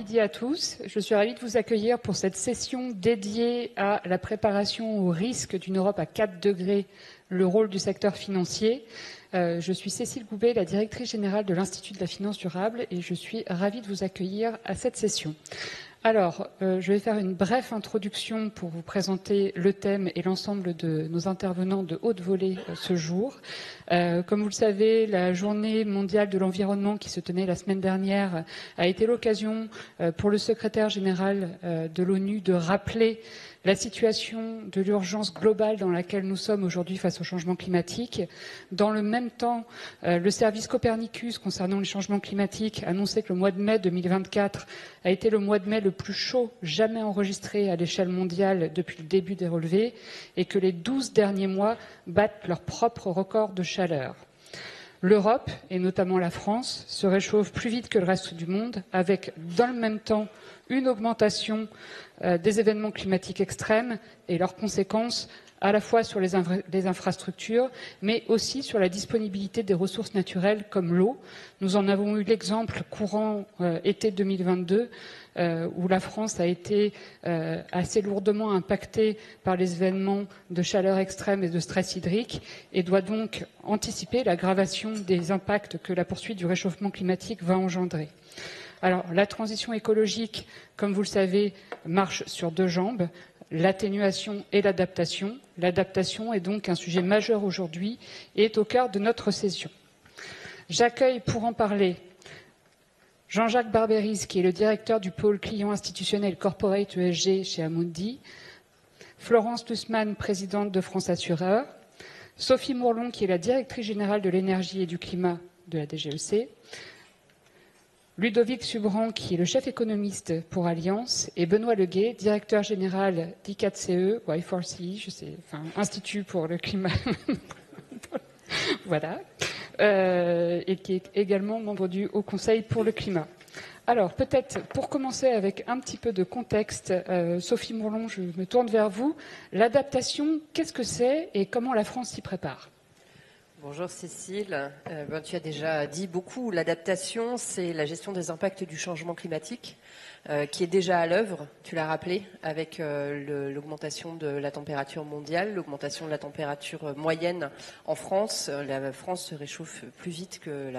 midi à tous. Je suis ravie de vous accueillir pour cette session dédiée à la préparation au risque d'une Europe à 4 degrés, le rôle du secteur financier. Je suis Cécile Goubet, la directrice générale de l'Institut de la finance durable, et je suis ravie de vous accueillir à cette session. Alors, je vais faire une brève introduction pour vous présenter le thème et l'ensemble de nos intervenants de haute volée ce jour. Comme vous le savez, la journée mondiale de l'environnement qui se tenait la semaine dernière a été l'occasion pour le secrétaire général de l'ONU de rappeler la situation de l'urgence globale dans laquelle nous sommes aujourd'hui face au changement climatique. Dans le même temps, le service Copernicus concernant le changement climatique annonçait que le mois de mai 2024 a été le mois de mai le plus chaud jamais enregistré à l'échelle mondiale depuis le début des relevés et que les 12 derniers mois battent leur propre record de chaleur. L'Europe, et notamment la France, se réchauffe plus vite que le reste du monde, avec dans le même temps une augmentation des événements climatiques extrêmes et leurs conséquences à la fois sur les infrastructures, mais aussi sur la disponibilité des ressources naturelles comme l'eau. Nous en avons eu l'exemple courant été 2022, où la France a été assez lourdement impactée par les événements de chaleur extrême et de stress hydrique, et doit donc anticiper l'aggravation des impacts que la poursuite du réchauffement climatique va engendrer. Alors, la transition écologique, comme vous le savez, marche sur deux jambes, l'atténuation et l'adaptation. L'adaptation est donc un sujet majeur aujourd'hui et est au cœur de notre session. J'accueille pour en parler Jean-Jacques Barberis, qui est le directeur du pôle client institutionnel Corporate ESG chez Amundi, Florence Lussmann, présidente de France Assureurs, Sophie Mourlon, qui est la directrice générale de l'énergie et du climat de la DGEC, Ludovic Subran, qui est le chef économiste pour Allianz, et Benoît Leguet, directeur général d'I4CE, ou I4CE, je sais, enfin, Institut pour le climat, voilà, et qui est également membre du Haut Conseil pour le climat. Alors, peut-être, pour commencer avec un petit peu de contexte, Sophie Mourlon, je me tourne vers vous. L'adaptation, qu'est-ce que c'est et comment la France s'y prépare ? Bonjour Cécile, tu as déjà dit beaucoup. L'adaptation, c'est la gestion des impacts du changement climatique qui est déjà à l'œuvre, tu l'as rappelé, avec l'augmentation de la température mondiale, l'augmentation de la température moyenne en France. La France se réchauffe plus vite que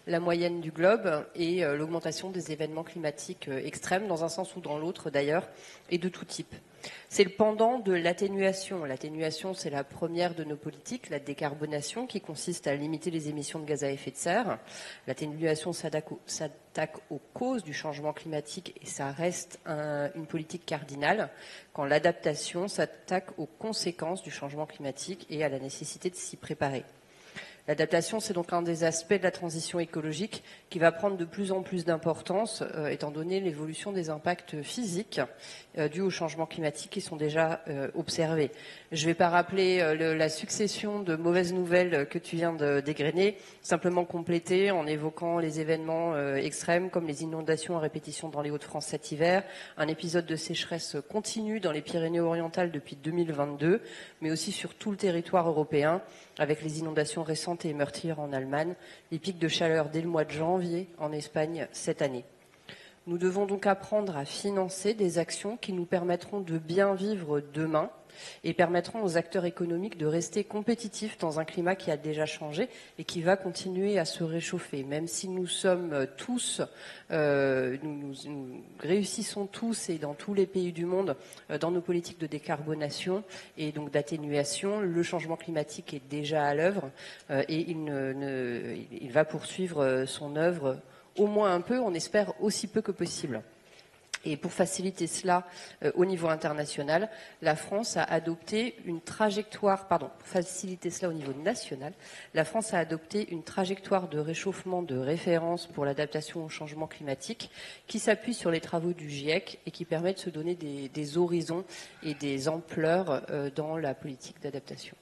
la moyenne du globe et l'augmentation des événements climatiques extrêmes, dans un sens ou dans l'autre d'ailleurs, et de tout type. C'est le pendant de l'atténuation. L'atténuation, c'est la première de nos politiques, la décarbonation, qui consiste à limiter les émissions de gaz à effet de serre. L'atténuation s'attaque aux causes du changement climatique et ça reste une politique cardinale, quand l'adaptation s'attaque aux conséquences du changement climatique et à la nécessité de s'y préparer. L'adaptation, c'est donc un des aspects de la transition écologique qui va prendre de plus en plus d'importance, étant donné l'évolution des impacts physiques dus au changement climatique qui sont déjà observés. Je ne vais pas rappeler la succession de mauvaises nouvelles que tu viens de dégrainer, simplement compléter en évoquant les événements extrêmes comme les inondations à répétition dans les Hauts-de-France cet hiver, un épisode de sécheresse continue dans les Pyrénées-Orientales depuis 2022, mais aussi sur tout le territoire européen, avec les inondations récentes et meurtrières en Allemagne, les pics de chaleur dès le mois de janvier en Espagne cette année. Nous devons donc apprendre à financer des actions qui nous permettront de bien vivre demain et permettront aux acteurs économiques de rester compétitifs dans un climat qui a déjà changé et qui va continuer à se réchauffer. Même si nous sommes tous, nous réussissons tous et dans tous les pays du monde dans nos politiques de décarbonation et donc d'atténuation, le changement climatique est déjà à l'œuvre et il va poursuivre son œuvre au moins un peu, on espère aussi peu que possible. Et pour faciliter cela au niveau international, la France a adopté une trajectoire, pour faciliter cela au niveau national, la France a adopté une trajectoire de réchauffement de référence pour l'adaptation au changement climatique qui s'appuie sur les travaux du GIEC et qui permet de se donner des horizons et des ampleurs dans la politique d'adaptation.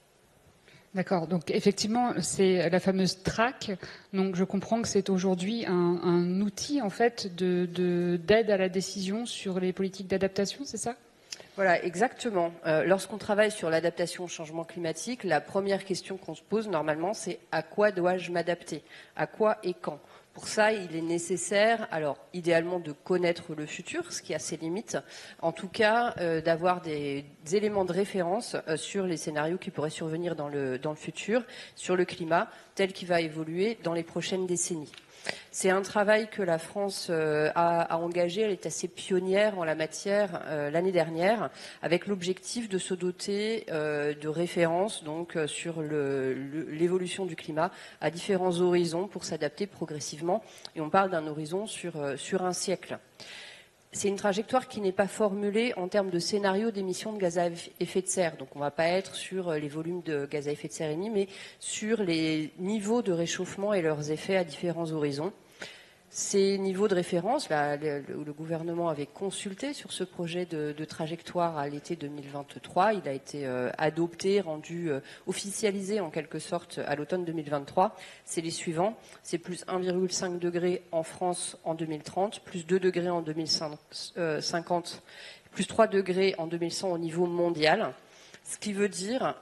D'accord, donc effectivement, c'est la fameuse TRAC. Donc je comprends que c'est aujourd'hui un outil en fait d'aide à la décision sur les politiques d'adaptation, c'est ça ? Voilà, exactement. Lorsqu'on travaille sur l'adaptation au changement climatique, la première question qu'on se pose normalement, c'est à quoi dois-je m'adapter ? À quoi et quand ? Pour ça, il est nécessaire, alors idéalement de connaître le futur, ce qui a ses limites, en tout cas d'avoir des éléments de référence sur les scénarios qui pourraient survenir dans le futur, sur le climat, tel qu'il va évoluer dans les prochaines décennies. C'est un travail que la France a engagé, elle est assez pionnière en la matière l'année dernière, avec l'objectif de se doter de références donc, sur l'évolution du climat à différents horizons pour s'adapter progressivement. Et on parle d'un horizon sur un siècle. C'est une trajectoire qui n'est pas formulée en termes de scénario d'émissions de gaz à effet de serre. Donc on ne va pas être sur les volumes de gaz à effet de serre émis, mais sur les niveaux de réchauffement et leurs effets à différents horizons. Ces niveaux de référence, le gouvernement avait consulté sur ce projet de trajectoire à l'été 2023. Il a été adopté, rendu officialisé en quelque sorte à l'automne 2023. C'est les suivants. C'est plus 1,5 degré en France en 2030, plus 2 degrés en 2050, plus 3 degrés en 2100 au niveau mondial. Ce qui veut dire,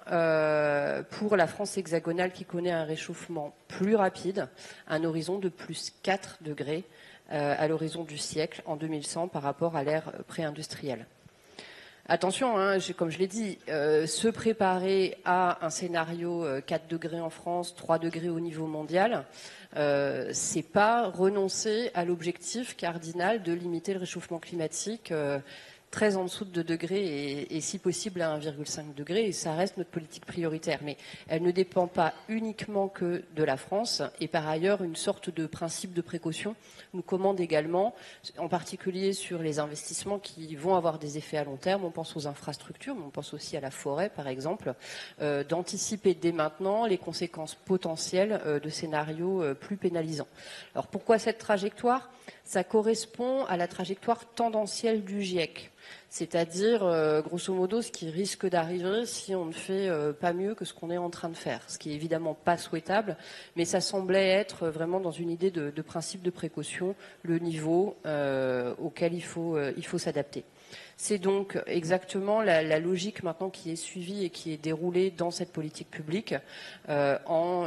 pour la France hexagonale qui connaît un réchauffement plus rapide, un horizon de plus 4 degrés à l'horizon du siècle en 2100 par rapport à l'ère pré-industrielle. Attention, hein, comme je l'ai dit, se préparer à un scénario 4 degrés en France, 3 degrés au niveau mondial, c'est pas renoncer à l'objectif cardinal de limiter le réchauffement climatique très en dessous de 2 degrés et si possible à 1,5 degré, et ça reste notre politique prioritaire. Mais elle ne dépend pas uniquement que de la France, et par ailleurs, une sorte de principe de précaution nous commande également, en particulier sur les investissements qui vont avoir des effets à long terme. On pense aux infrastructures, mais on pense aussi à la forêt, par exemple, d'anticiper dès maintenant les conséquences potentielles de scénarios plus pénalisants. Alors pourquoi cette trajectoire ? Ça correspond à la trajectoire tendancielle du GIEC. C'est-à-dire, grosso modo, ce qui risque d'arriver si on ne fait pas mieux que ce qu'on est en train de faire. Ce qui est évidemment pas souhaitable, mais ça semblait être vraiment dans une idée de principe de précaution, le niveau auquel il faut s'adapter. C'est donc exactement la logique maintenant qui est suivie et qui est déroulée dans cette politique publique en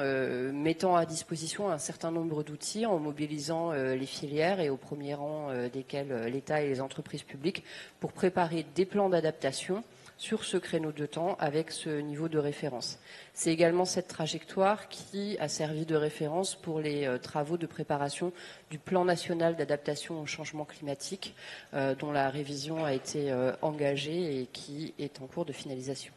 mettant à disposition un certain nombre d'outils, en mobilisant les filières et au premier rang desquels l'État et les entreprises publiques pour préparer des plans d'adaptation sur ce créneau de temps avec ce niveau de référence. C'est également cette trajectoire qui a servi de référence pour les travaux de préparation du plan national d'adaptation au changement climatique dont la révision a été engagée et qui est en cours de finalisation.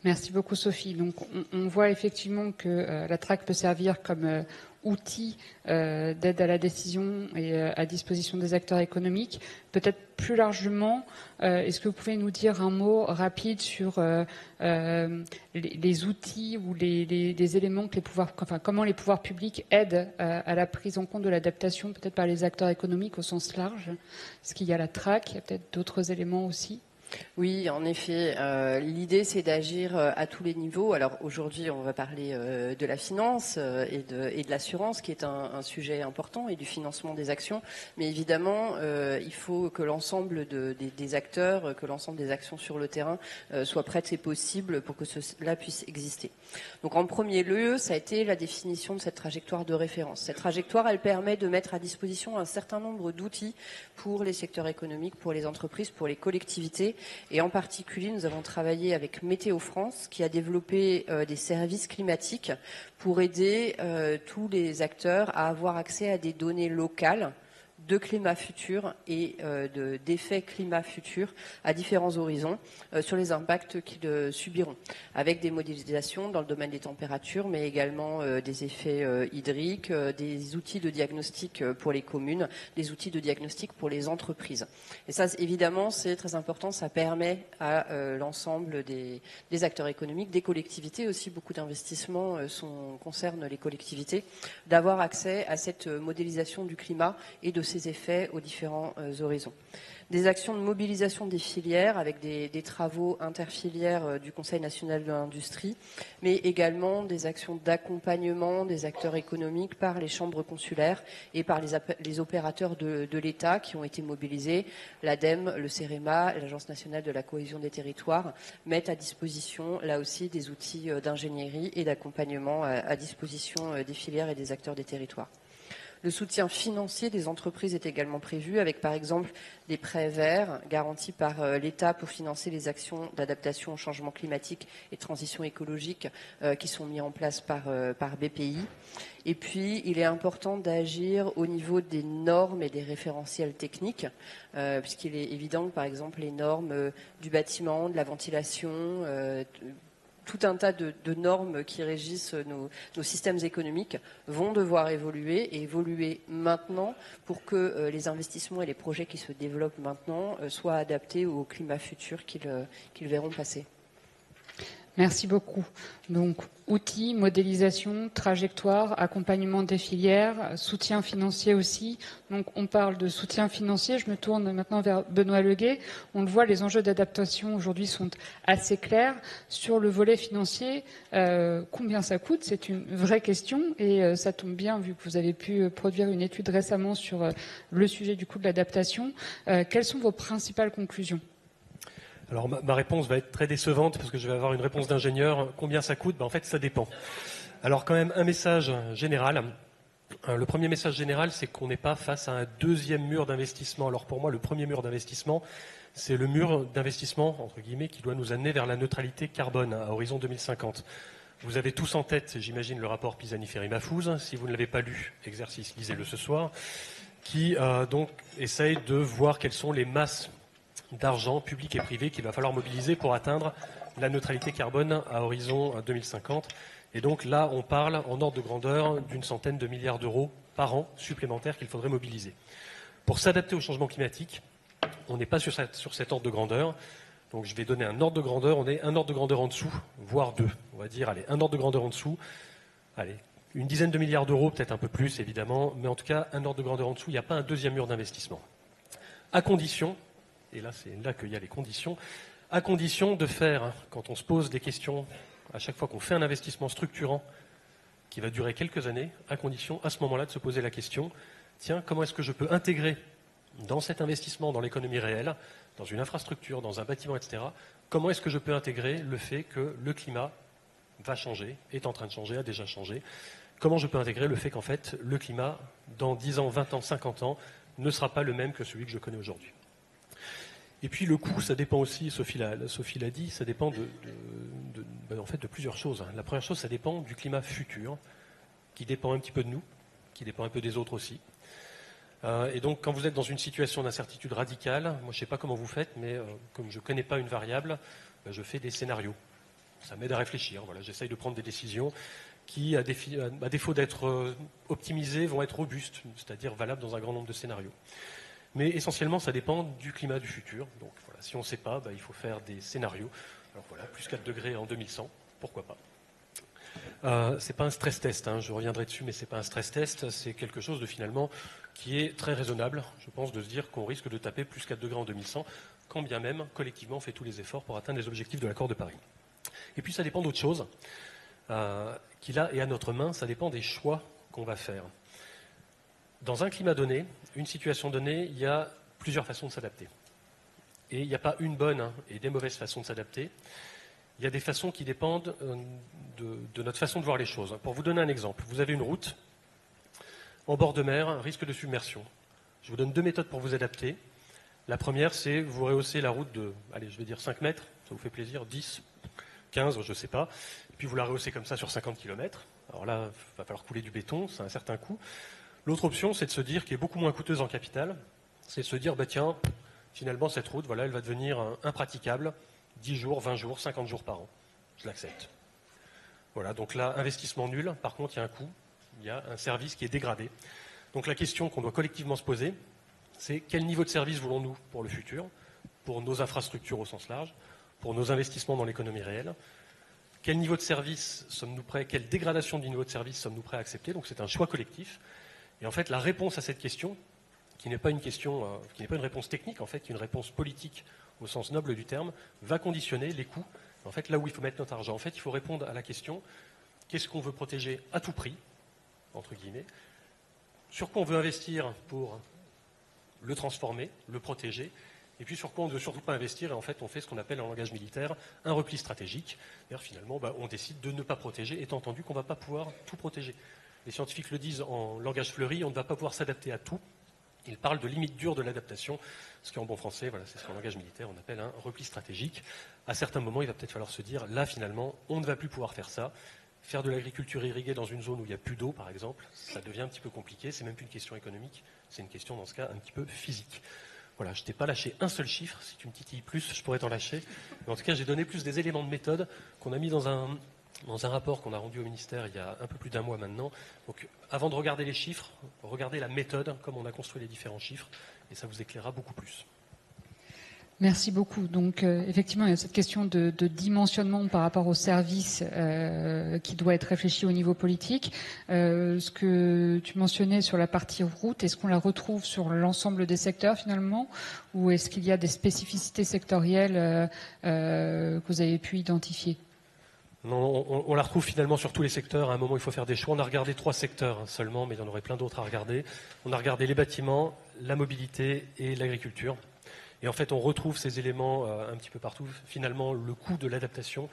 Merci beaucoup Sophie. Donc on voit effectivement que la TRAC peut servir comme outil d'aide à la décision et à disposition des acteurs économiques. Peut-être plus largement, est-ce que vous pouvez nous dire un mot rapide sur les outils ou les éléments que les pouvoirs, enfin comment les pouvoirs publics aident à la prise en compte de l'adaptation, peut-être par les acteurs économiques au sens large. Est-ce qu'il y a la TRAC, il y a peut-être d'autres éléments aussi? Oui, en effet. L'idée, c'est d'agir à tous les niveaux. Alors aujourd'hui, on va parler de la finance et de l'assurance, qui est un sujet important, et du financement des actions. Mais évidemment, il faut que l'ensemble des acteurs, que l'ensemble des actions sur le terrain soient prêtes et possibles pour que cela puisse exister. Donc en premier lieu, ça a été la définition de cette trajectoire de référence. Cette trajectoire, elle permet de mettre à disposition un certain nombre d'outils pour les secteurs économiques, pour les entreprises, pour les collectivités. Et en particulier, nous avons travaillé avec Météo France, qui a développé des services climatiques pour aider tous les acteurs à avoir accès à des données locales de climat futur et d'effets climat futur à différents horizons sur les impacts qu'ils subiront, avec des modélisations dans le domaine des températures, mais également des effets hydriques, des outils de diagnostic pour les communes, des outils de diagnostic pour les entreprises. Et ça, évidemment, c'est très important, ça permet à l'ensemble des acteurs économiques, des collectivités aussi, beaucoup d'investissements concernent les collectivités, d'avoir accès à cette modélisation du climat et de ses effets aux différents horizons. Des actions de mobilisation des filières avec des travaux interfilières du Conseil national de l'industrie, mais également des actions d'accompagnement des acteurs économiques par les chambres consulaires et par les opérateurs de l'État qui ont été mobilisés. L'ADEME, le CEREMA, l'Agence nationale de la cohésion des territoires mettent à disposition là aussi des outils d'ingénierie et d'accompagnement à disposition des filières et des acteurs des territoires. Le soutien financier des entreprises est également prévu, avec par exemple des prêts verts garantis par l'État pour financer les actions d'adaptation au changement climatique et transition écologique qui sont mis en place par BPI. Et puis, il est important d'agir au niveau des normes et des référentiels techniques, puisqu'il est évident que, par exemple, les normes du bâtiment, de la ventilation, tout un tas de normes qui régissent nos systèmes économiques vont devoir évoluer et évoluer maintenant pour que les investissements et les projets qui se développent maintenant soient adaptés au climat futur qu'ils verront passer. Merci beaucoup. Donc, outils, modélisation, trajectoire, accompagnement des filières, soutien financier aussi. Donc, on parle de soutien financier. Je me tourne maintenant vers Benoît Leguet. On le voit, les enjeux d'adaptation aujourd'hui sont assez clairs. Sur le volet financier, combien ça coûte? C'est une vraie question et ça tombe bien vu que vous avez pu produire une étude récemment sur le sujet du coût de l'adaptation. Quelles sont vos principales conclusions? Alors ma réponse va être très décevante parce que je vais avoir une réponse d'ingénieur. Combien ça coûte? En fait, ça dépend. Alors quand même, un message général. Le premier message général, c'est qu'on n'est pas face à un deuxième mur d'investissement. Alors pour moi, le premier mur d'investissement, c'est le mur d'investissement, entre guillemets, qui doit nous amener vers la neutralité carbone à horizon 2050. Vous avez tous en tête, j'imagine, le rapport Pisani-Ferry-Mahfouz. Si vous ne l'avez pas lu, exercice, lisez-le ce soir, qui donc essaye de voir quelles sont les masses d'argent public et privé qu'il va falloir mobiliser pour atteindre la neutralité carbone à horizon 2050. Et donc là, on parle en ordre de grandeur d'une centaine de milliards d'euros par an supplémentaires qu'il faudrait mobiliser. Pour s'adapter au changement climatique, on n'est pas sur cet ordre de grandeur. Donc je vais donner un ordre de grandeur. On est un ordre de grandeur en dessous, voire deux. On va dire, allez, un ordre de grandeur en dessous. Allez, une dizaine de milliards d'euros, peut-être un peu plus, évidemment. Mais en tout cas, un ordre de grandeur en dessous. Il n'y a pas un deuxième mur d'investissement. À condition, et là c'est là qu'il y a les conditions, à condition de faire, quand on se pose des questions, à chaque fois qu'on fait un investissement structurant qui va durer quelques années, à condition à ce moment-là de se poser la question, tiens, comment est-ce que je peux intégrer dans cet investissement, dans l'économie réelle, dans une infrastructure, dans un bâtiment, etc., comment est-ce que je peux intégrer le fait que le climat va changer, est en train de changer, a déjà changé, comment je peux intégrer le fait qu'en fait, le climat, dans 10 ans, 20 ans, 50 ans, ne sera pas le même que celui que je connais aujourd'hui. Et puis le coût, ça dépend aussi, Sophie l'a dit, ça dépend en fait de plusieurs choses. La première chose, ça dépend du climat futur, qui dépend un petit peu de nous, qui dépend un peu des autres aussi. Et donc quand vous êtes dans une situation d'incertitude radicale, moi je ne sais pas comment vous faites, mais comme je ne connais pas une variable, je fais des scénarios. Ça m'aide à réfléchir, voilà, j'essaye de prendre des décisions qui, à défaut d'être optimisées, vont être robustes, c'est-à-dire valables dans un grand nombre de scénarios. Mais essentiellement, ça dépend du climat du futur. Donc voilà, si on ne sait pas, il faut faire des scénarios. Alors voilà, plus 4 degrés en 2100, pourquoi pas. Ce n'est pas un stress test, je reviendrai dessus, mais ce n'est pas un stress test, c'est quelque chose de finalement qui est très raisonnable, je pense, de se dire qu'on risque de taper plus 4 degrés en 2100, quand bien même, collectivement, on fait tous les efforts pour atteindre les objectifs de l'accord de Paris. Et puis ça dépend d'autre chose, qui là est à notre main, ça dépend des choix qu'on va faire. Dans un climat donné, une situation donnée, il y a plusieurs façons de s'adapter. Et il n'y a pas une bonne et des mauvaises façons de s'adapter. Il y a des façons qui dépendent de notre façon de voir les choses. Pour vous donner un exemple, vous avez une route en bord de mer, risque de submersion. Je vous donne deux méthodes pour vous adapter. La première, c'est vous rehaussez la route de, allez, je vais dire 5 mètres, ça vous fait plaisir, 10, 15, je ne sais pas. Et puis vous la rehaussez comme ça sur 50 km. Alors là, il va falloir couler du béton, c'est un certain coût. L'autre option, c'est de se dire, qui est beaucoup moins coûteuse en capital, c'est de se dire, tiens, finalement, cette route, voilà, elle va devenir impraticable, 10 jours, 20 jours, 50 jours par an. Je l'accepte. Voilà, donc là, investissement nul. Par contre, il y a un coût, il y a un service qui est dégradé. Donc la question qu'on doit collectivement se poser, c'est quel niveau de service voulons-nous pour le futur, pour nos infrastructures au sens large, pour nos investissements dans l'économie réelle. Quel niveau de service sommes-nous prêts, quelle dégradation du niveau de service sommes-nous prêts à accepter? Donc c'est un choix collectif. Et en fait, la réponse à cette question, qui n'est pas une réponse technique, en fait, qui est une réponse politique au sens noble du terme, va conditionner les coûts. En fait, là où il faut mettre notre argent, en fait, il faut répondre à la question qu'est-ce qu'on veut protéger à tout prix, entre guillemets, sur quoi on veut investir pour le transformer, le protéger, et puis sur quoi on ne veut surtout pas investir, et en fait, on fait ce qu'on appelle en langage militaire un repli stratégique. Finalement, on décide de ne pas protéger, étant entendu qu'on ne va pas pouvoir tout protéger. Les scientifiques le disent en langage fleuri, on ne va pas pouvoir s'adapter à tout. Ils parlent de limite dure de l'adaptation, ce qui en bon français, voilà, c'est ce qu'en langage militaire on appelle un repli stratégique. À certains moments, il va peut-être falloir se dire, là finalement, on ne va plus pouvoir faire ça. Faire de l'agriculture irriguée dans une zone où il n'y a plus d'eau, par exemple, ça devient un petit peu compliqué. C'est même plus une question économique, c'est une question, dans ce cas, un petit peu physique. Voilà, je t'ai pas lâché un seul chiffre. Si tu me titilles plus, je pourrais t'en lâcher. Mais en tout cas, j'ai donné plus des éléments de méthode qu'on a mis dans un rapport qu'on a rendu au ministère il y a un peu plus d'un mois maintenant. Donc, avant de regarder les chiffres, regardez la méthode, comme on a construit les différents chiffres, et ça vous éclairera beaucoup plus. Merci beaucoup. Donc, effectivement, il y a cette question de dimensionnement par rapport au service qui doit être réfléchi au niveau politique. Ce que tu mentionnais sur la partie route, est-ce qu'on la retrouve sur l'ensemble des secteurs finalement, ou est-ce qu'il y a des spécificités sectorielles que vous avez pu identifier ? Non, on la retrouve finalement sur tous les secteurs. À un moment, il faut faire des choix. On a regardé 3 secteurs seulement, mais il y en aurait plein d'autres à regarder. On a regardé les bâtiments, la mobilité et l'agriculture. Et en fait, on retrouve ces éléments un petit peu partout. Finalement, le coût de l'adaptation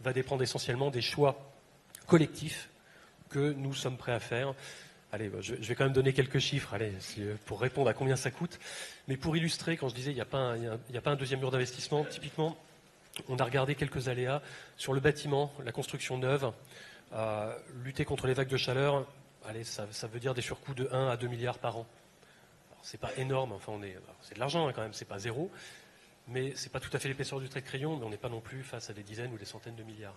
va dépendre essentiellement des choix collectifs que nous sommes prêts à faire. Allez, je vais quand même donner quelques chiffres pour répondre à combien ça coûte. Mais pour illustrer, quand je disais il n'y a pas un deuxième mur d'investissement, typiquement, on a regardé quelques aléas sur le bâtiment, la construction neuve, lutter contre les vagues de chaleur. Allez, ça veut dire des surcoûts de 1 à 2 milliards par an. C'est pas énorme, enfin c'est de l'argent quand même, c'est pas zéro, mais c'est pas tout à fait l'épaisseur du trait de crayon, mais on n'est pas non plus face à des dizaines ou des centaines de milliards.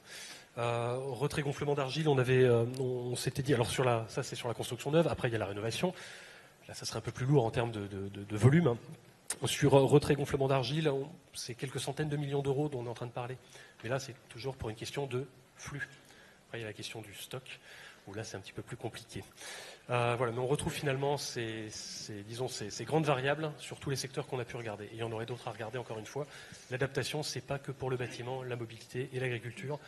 Retrait gonflement d'argile, on s'était dit, alors ça c'est sur la construction neuve, après il y a la rénovation, là ça serait un peu plus lourd en termes de volume. Hein. Sur retrait gonflement d'argile, c'est quelques centaines de millions d'euros dont on est en train de parler, mais là c'est toujours pour une question de flux. Après il y a la question du stock, où là c'est un petit peu plus compliqué. Voilà, mais on retrouve finalement ces grandes variables sur tous les secteurs qu'on a pu regarder. Et il y en aurait d'autres à regarder encore une fois. L'adaptation, c'est pas que pour le bâtiment, la mobilité et l'agriculture.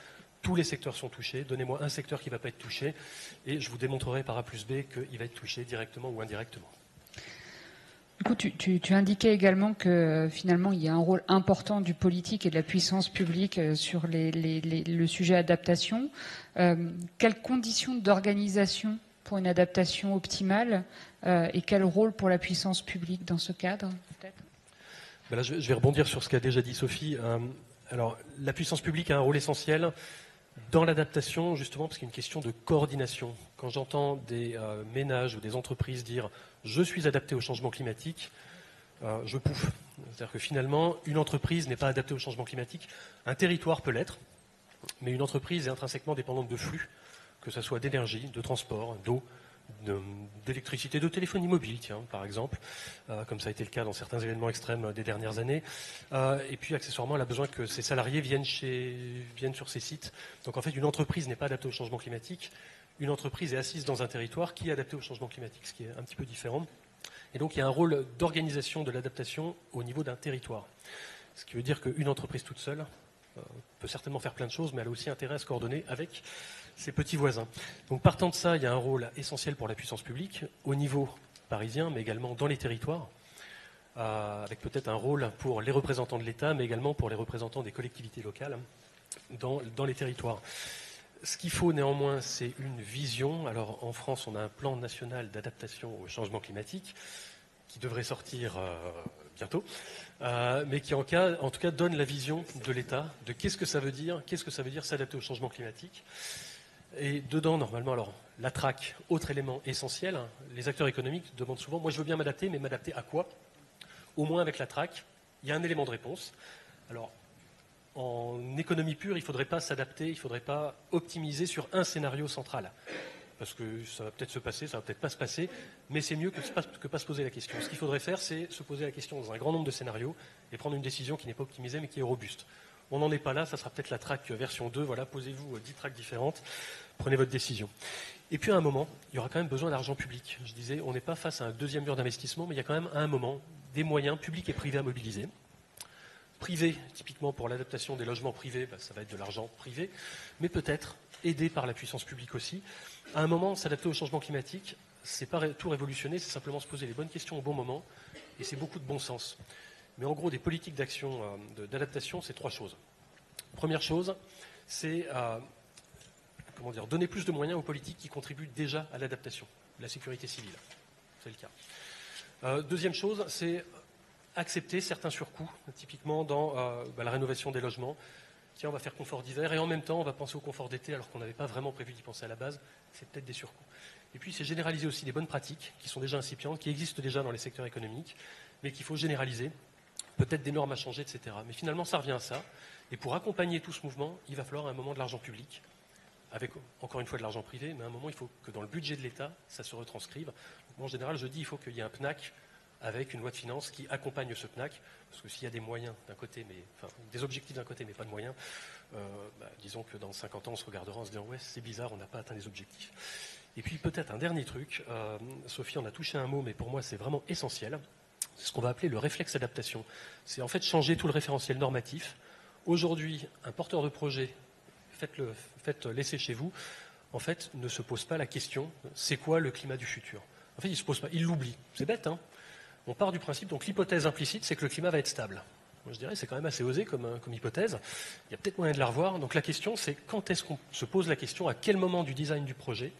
Tous les secteurs sont touchés. Donnez-moi un secteur qui ne va pas être touché et je vous démontrerai par A plus B qu'il va être touché directement ou indirectement. Du coup, tu indiquais également que finalement il y a un rôle important du politique et de la puissance publique sur le sujet adaptation. Quelles conditions d'organisation pour une adaptation optimale et quel rôle pour la puissance publique dans ce cadre, peut-être ? Ben là, je vais rebondir sur ce qu'a déjà dit Sophie. Alors, la puissance publique a un rôle essentiel dans l'adaptation, justement, parce qu'il y a une question de coordination. Quand j'entends des ménages ou des entreprises dire « je suis adapté au changement climatique », je pouffe. C'est-à-dire que finalement, une entreprise n'est pas adaptée au changement climatique. Un territoire peut l'être, mais une entreprise est intrinsèquement dépendante de flux, que ce soit d'énergie, de transport, d'eau, d'électricité, de téléphonie mobile, tiens, par exemple, comme ça a été le cas dans certains événements extrêmes des dernières années. Et puis, accessoirement, elle a besoin que ses salariés viennent sur ces sites. Donc, en fait, une entreprise n'est pas adaptée au changement climatique. Une entreprise est assise dans un territoire qui est adapté au changement climatique, ce qui est un petit peu différent. Et donc, il y a un rôle d'organisation de l'adaptation au niveau d'un territoire. Ce qui veut dire qu'une entreprise toute seule peut certainement faire plein de choses, mais elle a aussi intérêt à se coordonner avec ses petits voisins. Donc partant de ça, il y a un rôle essentiel pour la puissance publique, au niveau parisien, mais également dans les territoires, avec peut-être un rôle pour les représentants de l'État, mais également pour les représentants des collectivités locales dans les territoires. Ce qu'il faut néanmoins, c'est une vision. Alors en France, on a un plan national d'adaptation au changement climatique qui devrait sortir bientôt, mais qui en tout cas donne la vision de l'État de qu'est-ce que ça veut dire s'adapter au changement climatique. Et dedans, normalement, alors la traque, autre élément essentiel, hein, les acteurs économiques demandent souvent, moi je veux bien m'adapter, mais m'adapter à quoi ? Au moins avec la traque, il y a un élément de réponse. Alors, en économie pure, il ne faudrait pas s'adapter, il ne faudrait pas optimiser sur un scénario central. Parce que ça va peut-être se passer, ça va peut-être pas se passer, mais c'est mieux que pas se poser la question. Ce qu'il faudrait faire, c'est se poser la question dans un grand nombre de scénarios et prendre une décision qui n'est pas optimisée, mais qui est robuste. On n'en est pas là, ça sera peut-être la track version 2, voilà, posez-vous 10 tracks différentes, prenez votre décision. Et puis à un moment, il y aura quand même besoin d'argent public. Je disais, on n'est pas face à un deuxième mur d'investissement, mais il y a quand même à un moment des moyens publics et privés à mobiliser. Privé, typiquement pour l'adaptation des logements privés, ça va être de l'argent privé, mais peut-être aidé par la puissance publique aussi. À un moment, s'adapter au changement climatique, c'est pas tout révolutionner, c'est simplement se poser les bonnes questions au bon moment, et c'est beaucoup de bon sens. Mais en gros, des politiques d'action, d'adaptation, c'est 3 choses. Première chose, c'est donner plus de moyens aux politiques qui contribuent déjà à l'adaptation, la sécurité civile. C'est le cas. Deuxième chose, c'est accepter certains surcoûts, typiquement dans la rénovation des logements. Tiens, on va faire confort d'hiver et en même temps, on va penser au confort d'été alors qu'on n'avait pas vraiment prévu d'y penser à la base. C'est peut-être des surcoûts. Et puis, c'est généraliser aussi les bonnes pratiques qui sont déjà incipientes, qui existent déjà dans les secteurs économiques, mais qu'il faut généraliser. Peut-être des normes à changer, etc. Mais finalement, ça revient à ça. Et pour accompagner tout ce mouvement, il va falloir à un moment de l'argent public, avec encore une fois de l'argent privé, mais à un moment, il faut que dans le budget de l'État, ça se retranscrive. Donc, en général, je dis qu'il faut qu'il y ait un PNAC avec une loi de finances qui accompagne ce PNAC, parce que s'il y a des moyens d'un côté, des objectifs d'un côté, mais pas de moyens, disons que dans 50 ans, on se regardera en se disant « ouais, c'est bizarre, on n'a pas atteint les objectifs ». Et puis peut-être un dernier truc, Sophie en a touché un mot, mais pour moi c'est vraiment essentiel, c'est ce qu'on va appeler le réflexe adaptation. C'est en fait changer tout le référentiel normatif. Aujourd'hui, un porteur de projet, faites l'essai chez vous, en fait ne se pose pas la question c'est quoi le climat du futur. En fait il se pose pas, il l'oublie. C'est bête, hein. On part du principe, donc l'hypothèse implicite c'est que le climat va être stable. Moi, je dirais c'est quand même assez osé comme hypothèse. Il y a peut-être moyen de la revoir. Donc la question c'est quand est-ce qu'on se pose la question, à quel moment du design du projet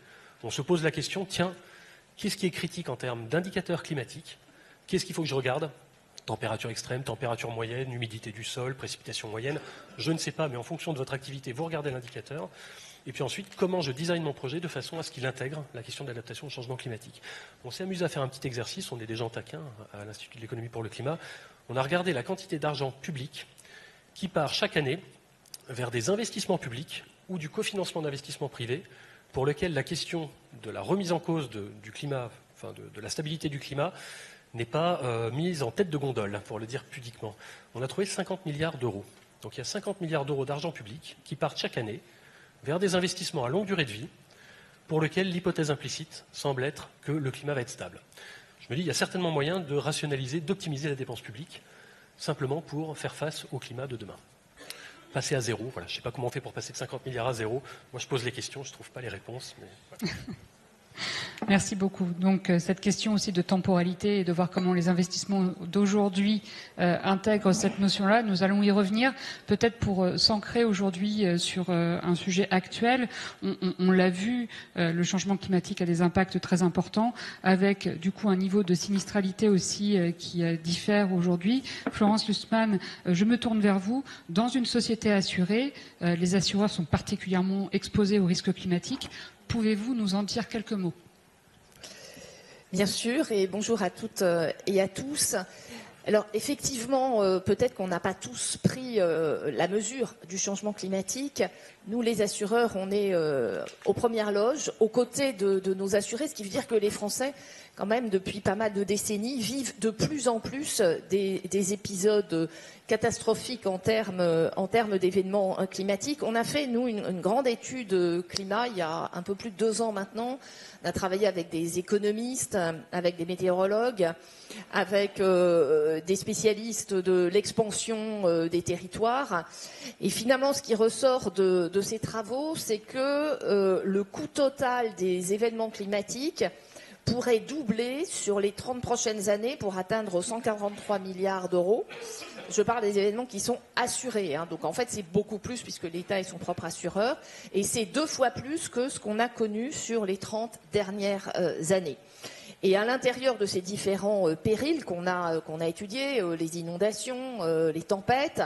on se pose la question, tiens, qu'est-ce qui est critique en termes d'indicateurs climatiques? Qu'est-ce qu'il faut que je regarde? Température extrême, température moyenne, humidité du sol, précipitation moyenne, je ne sais pas, mais en fonction de votre activité, vous regardez l'indicateur. Et puis ensuite, comment je design mon projet de façon à ce qu'il intègre la question de l'adaptation au changement climatique. On s'est amusé à faire un petit exercice, on est des gens taquins à l'Institut de l'économie pour le climat. On a regardé la quantité d'argent public qui part chaque année vers des investissements publics ou du cofinancement d'investissements privés pour lequel la question de la remise en cause du climat, de la stabilité du climat, n'est pas mise en tête de gondole, pour le dire pudiquement. On a trouvé 50 milliards d'euros. Donc il y a 50 milliards d'euros d'argent public qui partent chaque année vers des investissements à longue durée de vie, pour lesquels l'hypothèse implicite semble être que le climat va être stable. Je me dis, il y a certainement moyen de rationaliser, d'optimiser la dépense publique, simplement pour faire face au climat de demain. Passer à zéro, voilà. Je ne sais pas comment on fait pour passer de 50 milliards à zéro. Moi, je pose les questions, je ne trouve pas les réponses. Mais voilà. Merci beaucoup. Donc cette question aussi de temporalité et de voir comment les investissements d'aujourd'hui intègrent cette notion-là, nous allons y revenir. Peut-être pour s'ancrer aujourd'hui sur un sujet actuel, on l'a vu, le changement climatique a des impacts très importants, avec du coup un niveau de sinistralité aussi qui diffère aujourd'hui. Florence Lussmann, je me tourne vers vous. Dans une société assurée, les assureurs sont particulièrement exposés aux risques climatiques. Pouvez-vous nous en dire quelques mots? Bien sûr, et bonjour à toutes et à tous. Alors effectivement, peut-être qu'on n'a pas tous pris la mesure du changement climatique. Nous, les assureurs, on est aux premières loges, aux côtés de nos assurés, ce qui veut dire que les Français, quand même, depuis pas mal de décennies, vivent de plus en plus des épisodes catastrophiques en termes d'événements climatiques. On a fait, nous, une grande étude climat il y a un peu plus de 2 ans maintenant. On a travaillé avec des économistes, avec des météorologues, avec des spécialistes de l'expansion des territoires. Et finalement, ce qui ressort de ces travaux, c'est que le coût total des événements climatiques pourrait doubler sur les 30 prochaines années pour atteindre 143 milliards d'euros. Je parle des événements qui sont assurés. Donc en fait, c'est beaucoup plus puisque l'État est son propre assureur. Et c'est 2 fois plus que ce qu'on a connu sur les 30 dernières années. Et à l'intérieur de ces différents périls qu'on a étudiés, les inondations, les tempêtes,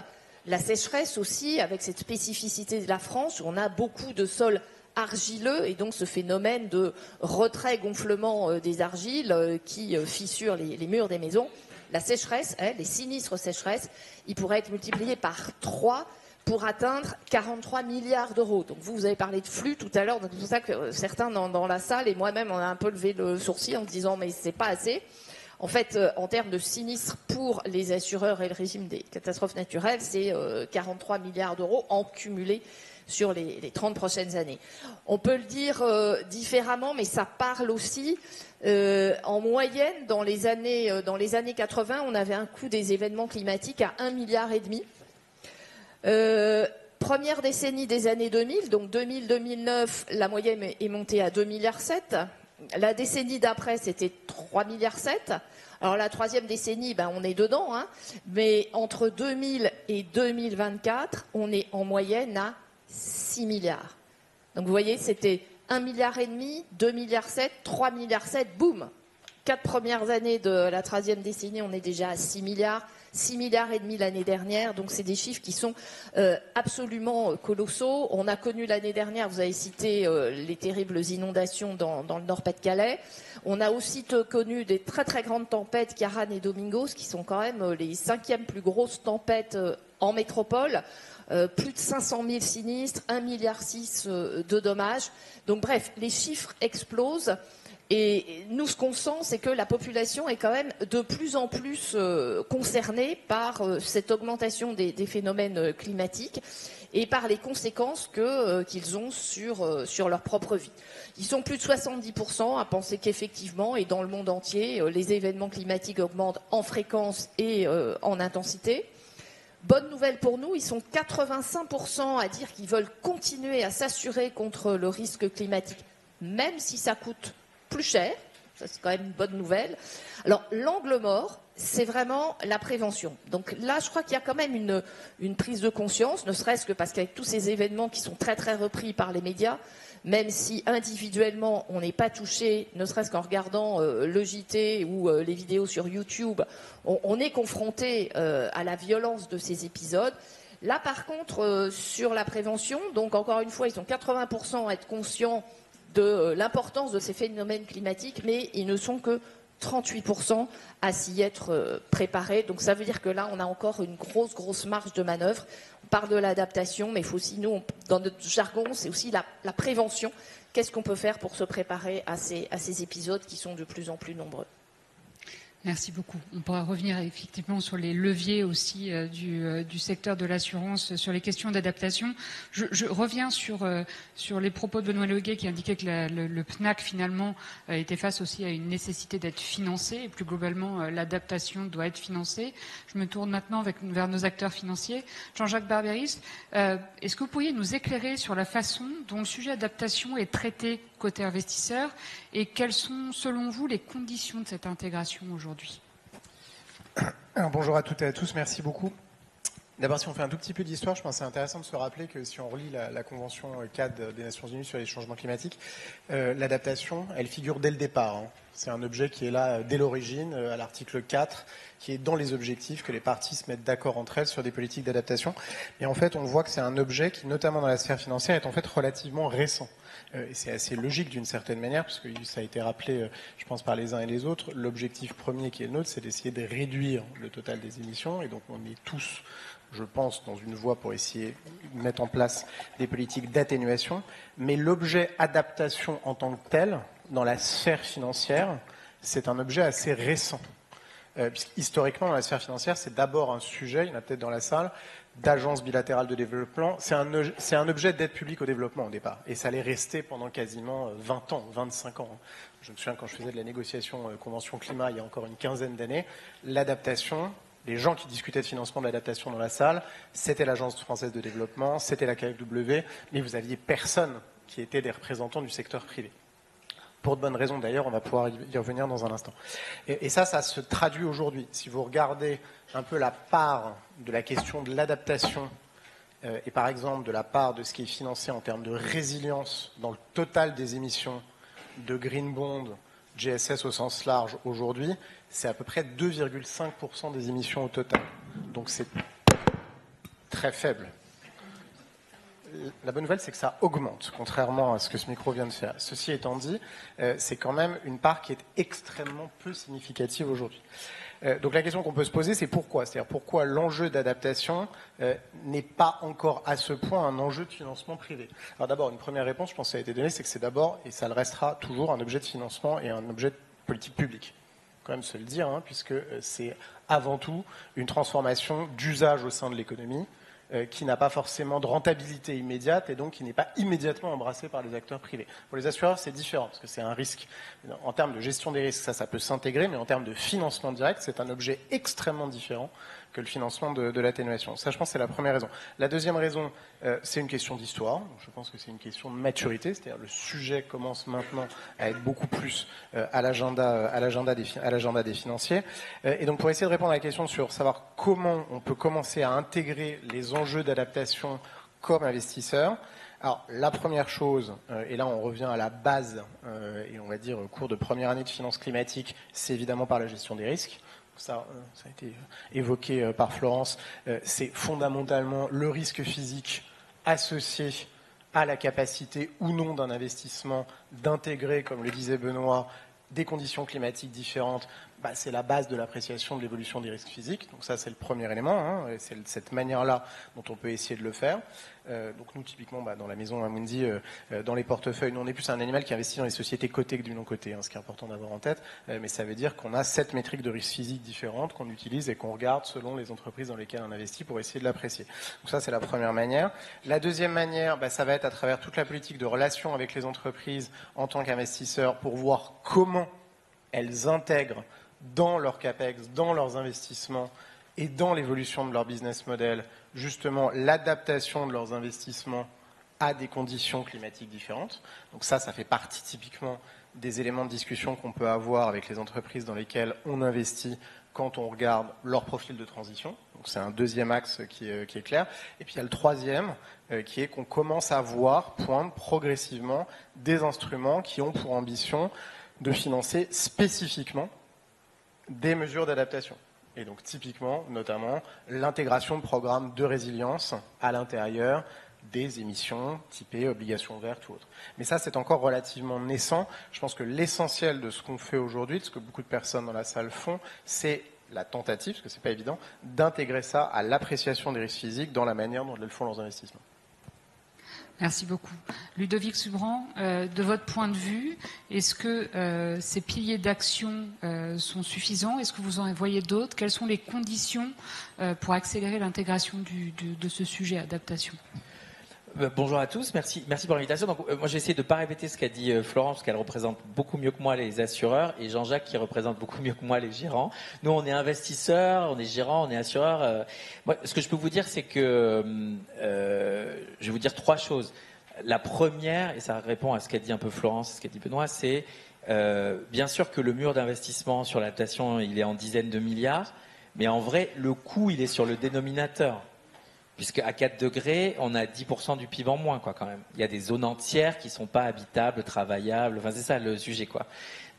la sécheresse aussi, avec cette spécificité de la France, où on a beaucoup de sols argileux et donc ce phénomène de retrait-gonflement des argiles qui fissurent les murs des maisons. La sécheresse, les sinistres sécheresses, ils pourraient être multipliés par 3 pour atteindre 43 milliards d'euros. Donc vous avez parlé de flux tout à l'heure, donc c'est pour ça que certains dans la salle et moi-même on a un peu levé le sourcil en se disant mais c'est pas assez. En fait, en termes de sinistres pour les assureurs et le régime des catastrophes naturelles, c'est 43 milliards d'euros en cumulé sur les 30 prochaines années. On peut le dire différemment, mais ça parle aussi. En moyenne, dans les années 80, on avait un coût des événements climatiques à 1,5 milliard. Première décennie des années 2000, donc 2000-2009, la moyenne est montée à 2,7 milliards. La décennie d'après, c'était 3,7 milliards. Alors la troisième décennie, on est dedans, mais entre 2000 et 2024, on est en moyenne à 6 milliards. Donc vous voyez, c'était 1,5 milliard, 2,7 milliards, 3,7 milliards, boum. 4 premières années de la 13e décennie, on est déjà à 6 milliards, 6,5 milliards l'année dernière. Donc c'est des chiffres qui sont absolument colossaux. On a connu l'année dernière, vous avez cité les terribles inondations dans le Nord-Pas-de-Calais. On a aussi connu des très très grandes tempêtes, Ciarán et Domingos, qui sont quand même les 5e plus grosses tempêtes en métropole. Plus de 500 000 sinistres, 1,6 milliard de dommages. Donc bref, les chiffres explosent. Et nous, ce qu'on sent, c'est que la population est quand même de plus en plus concernée par cette augmentation des phénomènes climatiques et par les conséquences qu'ils ont sur leur propre vie. Ils sont plus de 70% à penser qu'effectivement, et dans le monde entier, les événements climatiques augmentent en fréquence et en intensité. Bonne nouvelle pour nous, ils sont 85% à dire qu'ils veulent continuer à s'assurer contre le risque climatique, même si ça coûte plus cher. Ça, c'est quand même une bonne nouvelle. Alors, l'angle mort, c'est vraiment la prévention. Donc là, je crois qu'il y a quand même une prise de conscience, ne serait-ce que parce qu'avec tous ces événements qui sont très, très repris par les médias, même si individuellement, on n'est pas touché, ne serait-ce qu'en regardant le JT ou les vidéos sur YouTube, on est confronté à la violence de ces épisodes. Là, par contre, sur la prévention, donc encore une fois, ils sont 80% à être conscients de l'importance de ces phénomènes climatiques, mais ils ne sont que 38% à s'y être préparés. Donc ça veut dire que là, on a encore une grosse marge de manœuvre. On parle de l'adaptation, mais il faut aussi, nous, dans notre jargon, c'est aussi la prévention. Qu'est-ce qu'on peut faire pour se préparer à ces épisodes qui sont de plus en plus nombreux ? Merci beaucoup. On pourra revenir effectivement sur les leviers aussi du secteur de l'assurance, sur les questions d'adaptation. Je reviens sur les propos de Benoît Leguet qui indiquait que le PNAC finalement était face aussi à une nécessité d'être financé et plus globalement l'adaptation doit être financée. Je me tourne maintenant vers nos acteurs financiers. Jean-Jacques Barbéris, est-ce que vous pourriez nous éclairer sur la façon dont le sujet adaptation est traité côté investisseur et quelles sont selon vous les conditions de cette intégration aujourd'hui ? Alors, bonjour à toutes et à tous, merci beaucoup. D'abord, si on fait un tout petit peu d'histoire, je pense que c'est intéressant de se rappeler que si on relit la Convention cadre des Nations Unies sur les changements climatiques, l'adaptation, elle figure dès le départ. Hein. C'est un objet qui est là dès l'origine, à l'article 4, qui est dans les objectifs, que les parties se mettent d'accord entre elles sur des politiques d'adaptation. Et en fait, on voit que c'est un objet qui, notamment dans la sphère financière, est en fait relativement récent. Et c'est assez logique d'une certaine manière, parce que ça a été rappelé, je pense, par les uns et les autres. L'objectif premier qui est le nôtre, c'est d'essayer de réduire le total des émissions. Et donc, on est tous, je pense, dans une voie pour essayer de mettre en place des politiques d'atténuation. Mais l'objet adaptation en tant que tel, dans la sphère financière, c'est un objet assez récent. Puisqu'historiquement, dans la sphère financière, c'est d'abord un sujet, il y en a peut-être dans la salle, d'agence bilatérale de développement. C'est un objet d'aide publique au développement au départ. Et ça allait rester pendant quasiment 20 ans, 25 ans. Je me souviens quand je faisais de la négociation Convention Climat il y a encore une quinzaine d'années, l'adaptation, les gens qui discutaient de financement de l'adaptation dans la salle, c'était l'Agence française de développement, c'était la KfW, mais vous aviez personne qui était des représentants du secteur privé. Pour de bonnes raisons d'ailleurs, on va pouvoir y revenir dans un instant. Et ça se traduit aujourd'hui. Si vous regardez un peu la part de la question de l'adaptation et par exemple de la part de ce qui est financé en termes de résilience dans le total des émissions de Green Bond, GSS au sens large aujourd'hui, c'est à peu près 2,5% des émissions au total. Donc c'est très faible. La bonne nouvelle, c'est que ça augmente, contrairement à ce que ce micro vient de faire. Ceci étant dit, c'est quand même une part qui est extrêmement peu significative aujourd'hui. Donc la question qu'on peut se poser, c'est pourquoi ? C'est-à-dire pourquoi l'enjeu d'adaptation n'est pas encore à ce point un enjeu de financement privé. Alors d'abord, une première réponse, je pense que ça a été donné, c'est que c'est d'abord, et ça le restera toujours, un objet de financement et un objet de politique publique. Quand même se le dire, hein, puisque c'est avant tout une transformation d'usage au sein de l'économie, qui n'a pas forcément de rentabilité immédiate et donc qui n'est pas immédiatement embrassé par les acteurs privés. Pour les assureurs, c'est différent parce que c'est un risque. En termes de gestion des risques, ça peut s'intégrer, mais en termes de financement direct, c'est un objet extrêmement différent que le financement de l'atténuation. Ça, je pense, c'est la première raison. La deuxième raison, c'est une question d'histoire. Je pense que c'est une question de maturité, c'est-à-dire le sujet commence maintenant à être beaucoup plus à l'agenda des financiers. Et donc, pour essayer de répondre à la question sur savoir comment on peut commencer à intégrer les enjeux d'adaptation comme investisseur, Alors, la première chose, et là on revient à la base, et on va dire cours de première année de finance climatique, c'est évidemment par la gestion des risques. Ça a été évoqué par Florence, c'est fondamentalement le risque physique associé à la capacité ou non d'un investissement d'intégrer, comme le disait Benoît, des conditions climatiques différentes. C'est la base de l'appréciation de l'évolution des risques physiques. Donc ça, c'est le premier élément. Et c'est cette manière-là dont on peut essayer de le faire. Donc nous, typiquement, dans la maison Amundi, dans les portefeuilles, nous, on est plus un animal qui investit dans les sociétés cotées que du non-coté, ce qui est important d'avoir en tête. Mais ça veut dire qu'on a 7 métriques de risques physiques différentes qu'on utilise et qu'on regarde selon les entreprises dans lesquelles on investit pour essayer de l'apprécier. Donc ça, c'est la première manière. La deuxième manière, ça va être à travers toute la politique de relation avec les entreprises en tant qu'investisseurs pour voir comment elles intègrent dans leur CAPEX, dans leurs investissements et dans l'évolution de leur business model, justement l'adaptation de leurs investissements à des conditions climatiques différentes. Donc ça fait partie typiquement des éléments de discussion qu'on peut avoir avec les entreprises dans lesquelles on investit quand on regarde leur profil de transition. Donc c'est un deuxième axe qui est clair. Et puis il y a le troisième qui est qu'on commence à voir poindre progressivement des instruments qui ont pour ambition de financer spécifiquement des mesures d'adaptation. Et donc typiquement, notamment, l'intégration de programmes de résilience à l'intérieur des émissions typées obligations vertes ou autres. Mais ça, c'est encore relativement naissant. Je pense que l'essentiel de ce qu'on fait aujourd'hui, de ce que beaucoup de personnes dans la salle font, c'est la tentative, parce que c'est pas évident, d'intégrer ça à l'appréciation des risques physiques dans la manière dont elles font leurs investissements. Merci beaucoup. Ludovic Subran, de votre point de vue, est-ce que ces piliers d'action sont suffisants? Est-ce que vous en voyez d'autres? Quelles sont les conditions pour accélérer l'intégration de ce sujet adaptation? Bonjour à tous, merci pour l'invitation. Donc, moi, je vais essayer de ne pas répéter ce qu'a dit Florence, parce qu'elle représente beaucoup mieux que moi les assureurs, et Jean-Jacques qui représente beaucoup mieux que moi les gérants. Nous, on est investisseurs, on est gérants, on est assureurs. Moi, ce que je peux vous dire, c'est que je vais vous dire 3 choses. La première, et ça répond à ce qu'a dit un peu Florence, ce qu'a dit Benoît, c'est bien sûr que le mur d'investissement sur l'adaptation, il est en dizaines de milliards, mais en vrai, le coût, il est sur le dénominateur. Puisqu'à 4 degrés, on a 10% du PIB en moins, quand même. Il y a des zones entières qui ne sont pas habitables, travaillables. Enfin, c'est ça le sujet, quoi.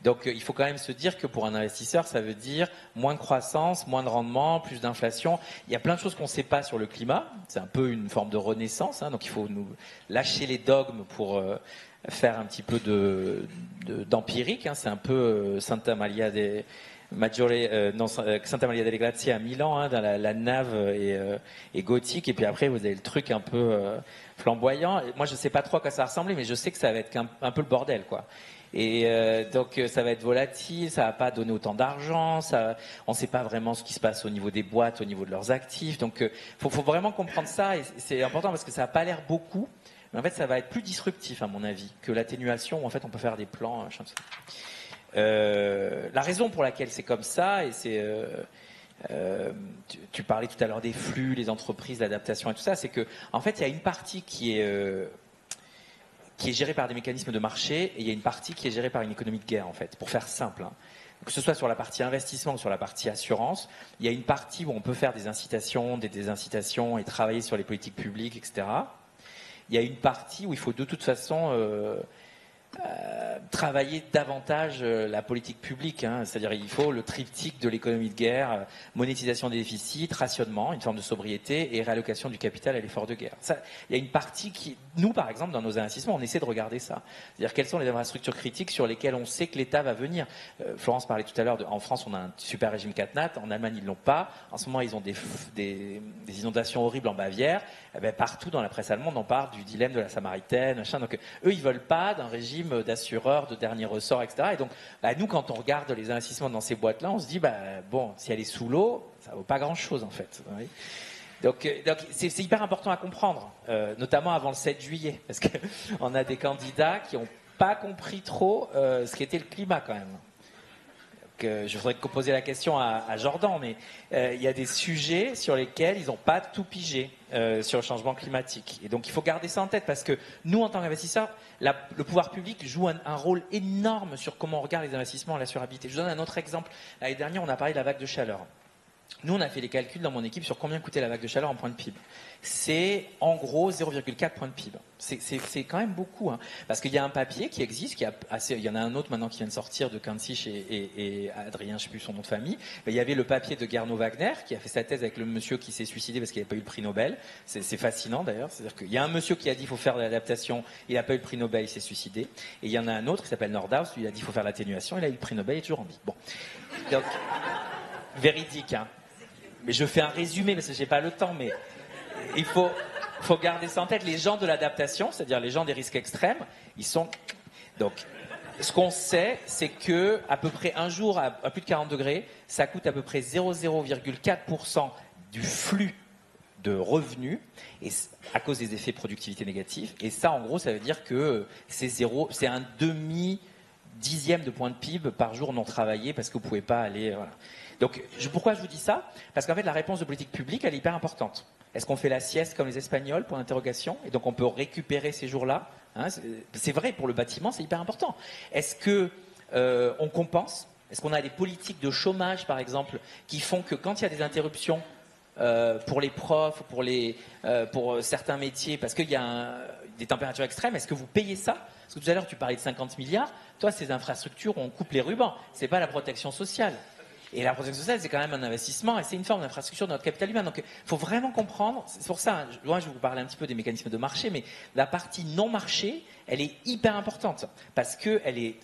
Donc, il faut quand même se dire que pour un investisseur, ça veut dire moins de croissance, moins de rendement, plus d'inflation. Il y a plein de choses qu'on ne sait pas sur le climat. C'est un peu une forme de renaissance. Donc, il faut nous lâcher les dogmes pour faire un petit peu d'empirique. C'est un peu Santa Maria des... Santa Maria delle Grazie à Milan, dans la nave est gothique, et puis après vous avez le truc un peu flamboyant. Moi je sais pas trop à quoi ça va ressembler, mais je sais que ça va être un peu le bordel, quoi. Et donc ça va être volatile, ça va pas donner autant d'argent, on sait pas vraiment ce qui se passe au niveau des boîtes, au niveau de leurs actifs. Donc faut vraiment comprendre ça, et c'est important parce que ça a pas l'air beaucoup, mais en fait ça va être plus disruptif à mon avis que l'atténuation où en fait on peut faire des plans. La raison pour laquelle c'est comme ça, et c'est tu parlais tout à l'heure des flux, les entreprises, l'adaptation et tout ça, c'est que en fait il y a une partie qui est gérée par des mécanismes de marché, et il y a une partie qui est gérée par une économie de guerre, en fait, pour faire simple. Que ce soit sur la partie investissement ou sur la partie assurance, il y a une partie où on peut faire des incitations, des désincitations et travailler sur les politiques publiques, etc. Il y a une partie où il faut de toute façon travailler davantage la politique publique, c'est-à-dire il faut le triptyque de l'économie de guerre, monétisation des déficits, rationnement, une forme de sobriété et réallocation du capital à l'effort de guerre. Ça, il y a une partie qui, nous par exemple dans nos investissements, on essaie de regarder ça, c'est-à-dire quelles sont les infrastructures critiques sur lesquelles on sait que l'État va venir. Florence parlait tout à l'heure, en France on a un super régime CatNat, en Allemagne ils l'ont pas, en ce moment ils ont des inondations horribles en Bavière, partout dans la presse allemande on parle du dilemme de la Samaritaine, machin. Donc eux ils veulent pas d'un régime d'assureurs de dernier ressort, etc. Et donc, nous, quand on regarde les investissements dans ces boîtes-là, on se dit, bon, si elle est sous l'eau, ça vaut pas grand-chose, en fait. Oui. Donc c'est hyper important à comprendre, notamment avant le 7 juillet, parce qu'on a des candidats qui n'ont pas compris trop ce qu'était le climat, quand même. Je voudrais poser la question à Jordan, mais il y a des sujets sur lesquels ils n'ont pas tout pigé sur le changement climatique. Et donc il faut garder ça en tête, parce que nous, en tant qu'investisseurs, le pouvoir public joue un rôle énorme sur comment on regarde les investissements et l'assurabilité. Je vous donne un autre exemple. L'année dernière, on a parlé de la vague de chaleur. Nous, on a fait les calculs dans mon équipe sur combien coûtait la vague de chaleur en points de PIB. C'est en gros 0,4 points de PIB. C'est quand même beaucoup, hein, parce qu'il y a un papier qui existe, il y en a un autre maintenant qui vient de sortir de Kansich et Adrien, je ne sais plus son nom de famille. Mais il y avait le papier de Gernot Wagner qui a fait sa thèse avec le monsieur qui s'est suicidé parce qu'il n'avait pas eu le prix Nobel. C'est fascinant d'ailleurs. C'est-à-dire qu'il y a un monsieur qui a dit qu'il faut faire de l'adaptation, il n'a pas eu le prix Nobel, il s'est suicidé. Et il y en a un autre qui s'appelle Nordhaus, lui il a dit qu'il faut faire l'atténuation, il a eu le prix Nobel, il est toujours en vie. Bon, donc véridique, hein. Mais je fais un résumé parce que j'ai pas le temps, mais il faut garder ça en tête. Les gens de l'adaptation, c'est-à-dire les gens des risques extrêmes, ils sont... Donc, ce qu'on sait, c'est que à peu près un jour à plus de 40 degrés, ça coûte à peu près 0,4% du flux de revenus et à cause des effets productivité négatifs. Et ça, en gros, ça veut dire que c'est un demi-dixième de point de PIB par jour non travaillé parce que vous pouvez pas aller... Voilà. Donc, pourquoi je vous dis ça? Parce qu'en fait, la réponse de politique publique, elle est hyper importante. Est-ce qu'on fait la sieste comme les Espagnols, pour l'interrogation? Et donc, on peut récupérer ces jours-là, hein, c'est vrai, pour le bâtiment, c'est hyper important. Est-ce que on compense? Est-ce qu'on a des politiques de chômage, par exemple, qui font que quand il y a des interruptions pour les profs, pour certains métiers, parce qu'il y a des températures extrêmes, est-ce que vous payez ça? Parce que tout à l'heure, tu parlais de 50 milliards. Toi, ces infrastructures, on coupe les rubans. C'est pas la protection sociale. Et la protection sociale, c'est quand même un investissement et c'est une forme d'infrastructure de notre capital humain. Donc, il faut vraiment comprendre. C'est pour ça, moi, je vais vous parler un petit peu des mécanismes de marché, mais la partie non marché, elle est hyper importante parce qu'elle est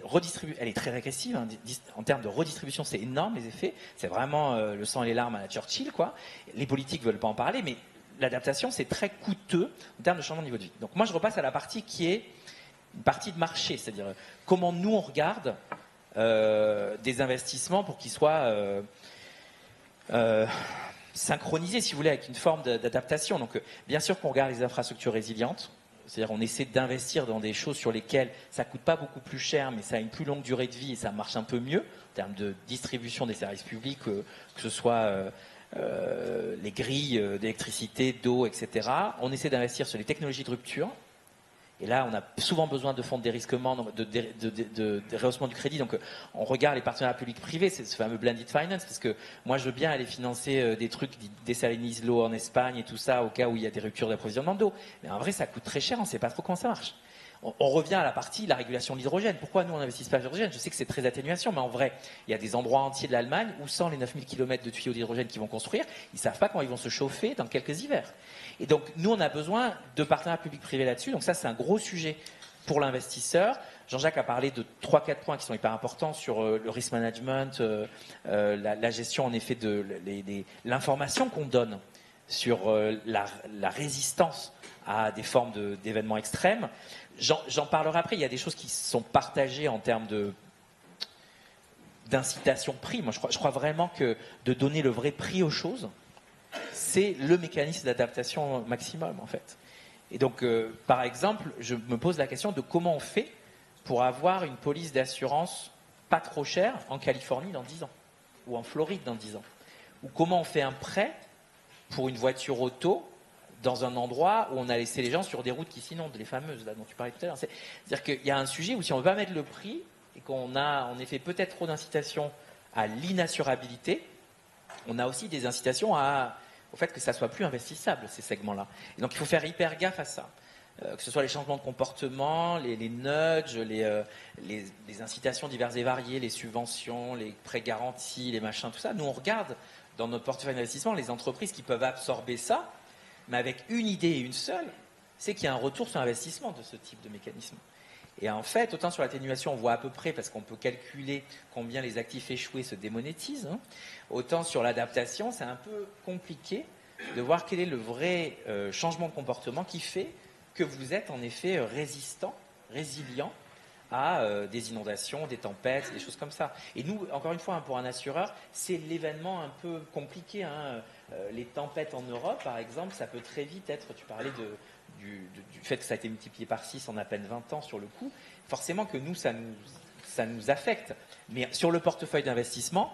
elle est très régressive. Hein, en termes de redistribution, c'est énorme les effets. C'est vraiment le sang et les larmes à la Churchill, quoi. Les politiques veulent pas en parler, mais l'adaptation, c'est très coûteux en termes de changement de niveau de vie. Donc, moi, je repasse à la partie qui est une partie de marché, c'est-à-dire comment nous on regarde des investissements pour qu'ils soient synchronisés, si vous voulez, avec une forme d'adaptation. Donc, bien sûr qu'on regarde les infrastructures résilientes, c'est-à-dire on essaie d'investir dans des choses sur lesquelles ça ne coûte pas beaucoup plus cher, mais ça a une plus longue durée de vie et ça marche un peu mieux en termes de distribution des services publics, que ce soit les grilles d'électricité, d'eau, etc. On essaie d'investir sur les technologies de rupture. Et là, on a souvent besoin de fonds de dérisquement, de rehaussement du crédit. Donc, on regarde les partenariats publics-privés, c'est ce fameux blended finance, parce que moi, je veux bien aller financer des trucs, desalinise l'eau en Espagne et tout ça, au cas où il y a des ruptures d'approvisionnement d'eau. Mais en vrai, ça coûte très cher, on ne sait pas trop comment ça marche. On revient à la partie, la régulation de l'hydrogène. Pourquoi nous, on n'investit pas dans l'hydrogène? Je sais que c'est très atténuation, mais en vrai, il y a des endroits entiers de l'Allemagne où, sans les 9000 km de tuyaux d'hydrogène qu'ils vont construire, ils ne savent pas comment ils vont se chauffer dans quelques hivers. Et donc, nous, on a besoin de partenariats publics-privés là-dessus. Donc ça, c'est un gros sujet pour l'investisseur. Jean-Jacques a parlé de 3-4 points qui sont hyper importants sur le risk management, la gestion, en effet, de l'information qu'on donne sur la résistance à des formes d'événements extrêmes. J'en parlerai après. Il y a des choses qui sont partagées en termes d'incitation prix. Moi, je crois vraiment que de donner le vrai prix aux choses, c'est le mécanisme d'adaptation maximum, en fait. Et donc, par exemple, je me pose la question de comment on fait pour avoir une police d'assurance pas trop chère en Californie dans 10 ans, ou en Floride dans 10 ans. Ou comment on fait un prêt pour une voiture auto dans un endroit où on a laissé les gens sur des routes qui s'inondent, les fameuses là dont tu parlais tout à l'heure. C'est-à-dire qu'il y a un sujet où si on ne veut pas mettre le prix et qu'on a en effet peut-être trop d'incitation à l'inassurabilité, on a aussi des incitations au fait que ça soit plus investissable, ces segments-là. Et donc il faut faire hyper gaffe à ça. Que ce soit les changements de comportement, les nudges, les incitations diverses et variées, les subventions, les prêts garantis, les machins, tout ça. Nous, on regarde dans notre portefeuille d'investissement les entreprises qui peuvent absorber ça, mais avec une idée et une seule, c'est qu'il y a un retour sur investissement de ce type de mécanisme. Et en fait, autant sur l'atténuation, on voit à peu près, parce qu'on peut calculer combien les actifs échoués se démonétisent, hein, autant sur l'adaptation, c'est un peu compliqué de voir quel est le vrai changement de comportement qui fait que vous êtes en effet résistant, résilient à des inondations, des tempêtes, des choses comme ça. Et nous, encore une fois, hein, pour un assureur, c'est l'événement un peu compliqué. Hein. Les tempêtes en Europe, par exemple, ça peut très vite être, tu parlais du fait que ça a été multiplié par 6 en à peine 20 ans sur le coup, forcément que nous, ça nous affecte. Mais sur le portefeuille d'investissement,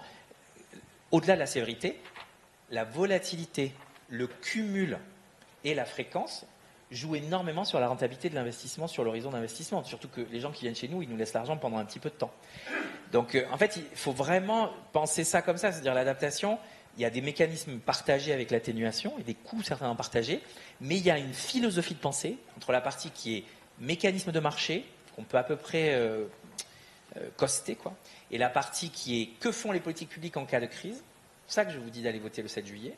au-delà de la sévérité, la volatilité, le cumul et la fréquence jouent énormément sur la rentabilité de l'investissement, sur l'horizon d'investissement. Surtout que les gens qui viennent chez nous, ils nous laissent l'argent pendant un petit peu de temps. Donc, en fait, il faut vraiment penser ça comme ça, c'est-à-dire l'adaptation. il y a des mécanismes partagés avec l'atténuation et des coûts certainement partagés, mais il y a une philosophie de pensée entre la partie qui est mécanisme de marché, qu'on peut à peu près coster, quoi, et la partie qui est que font les politiques publiques en cas de crise. C'est ça que je vous dis d'aller voter le 7 juillet.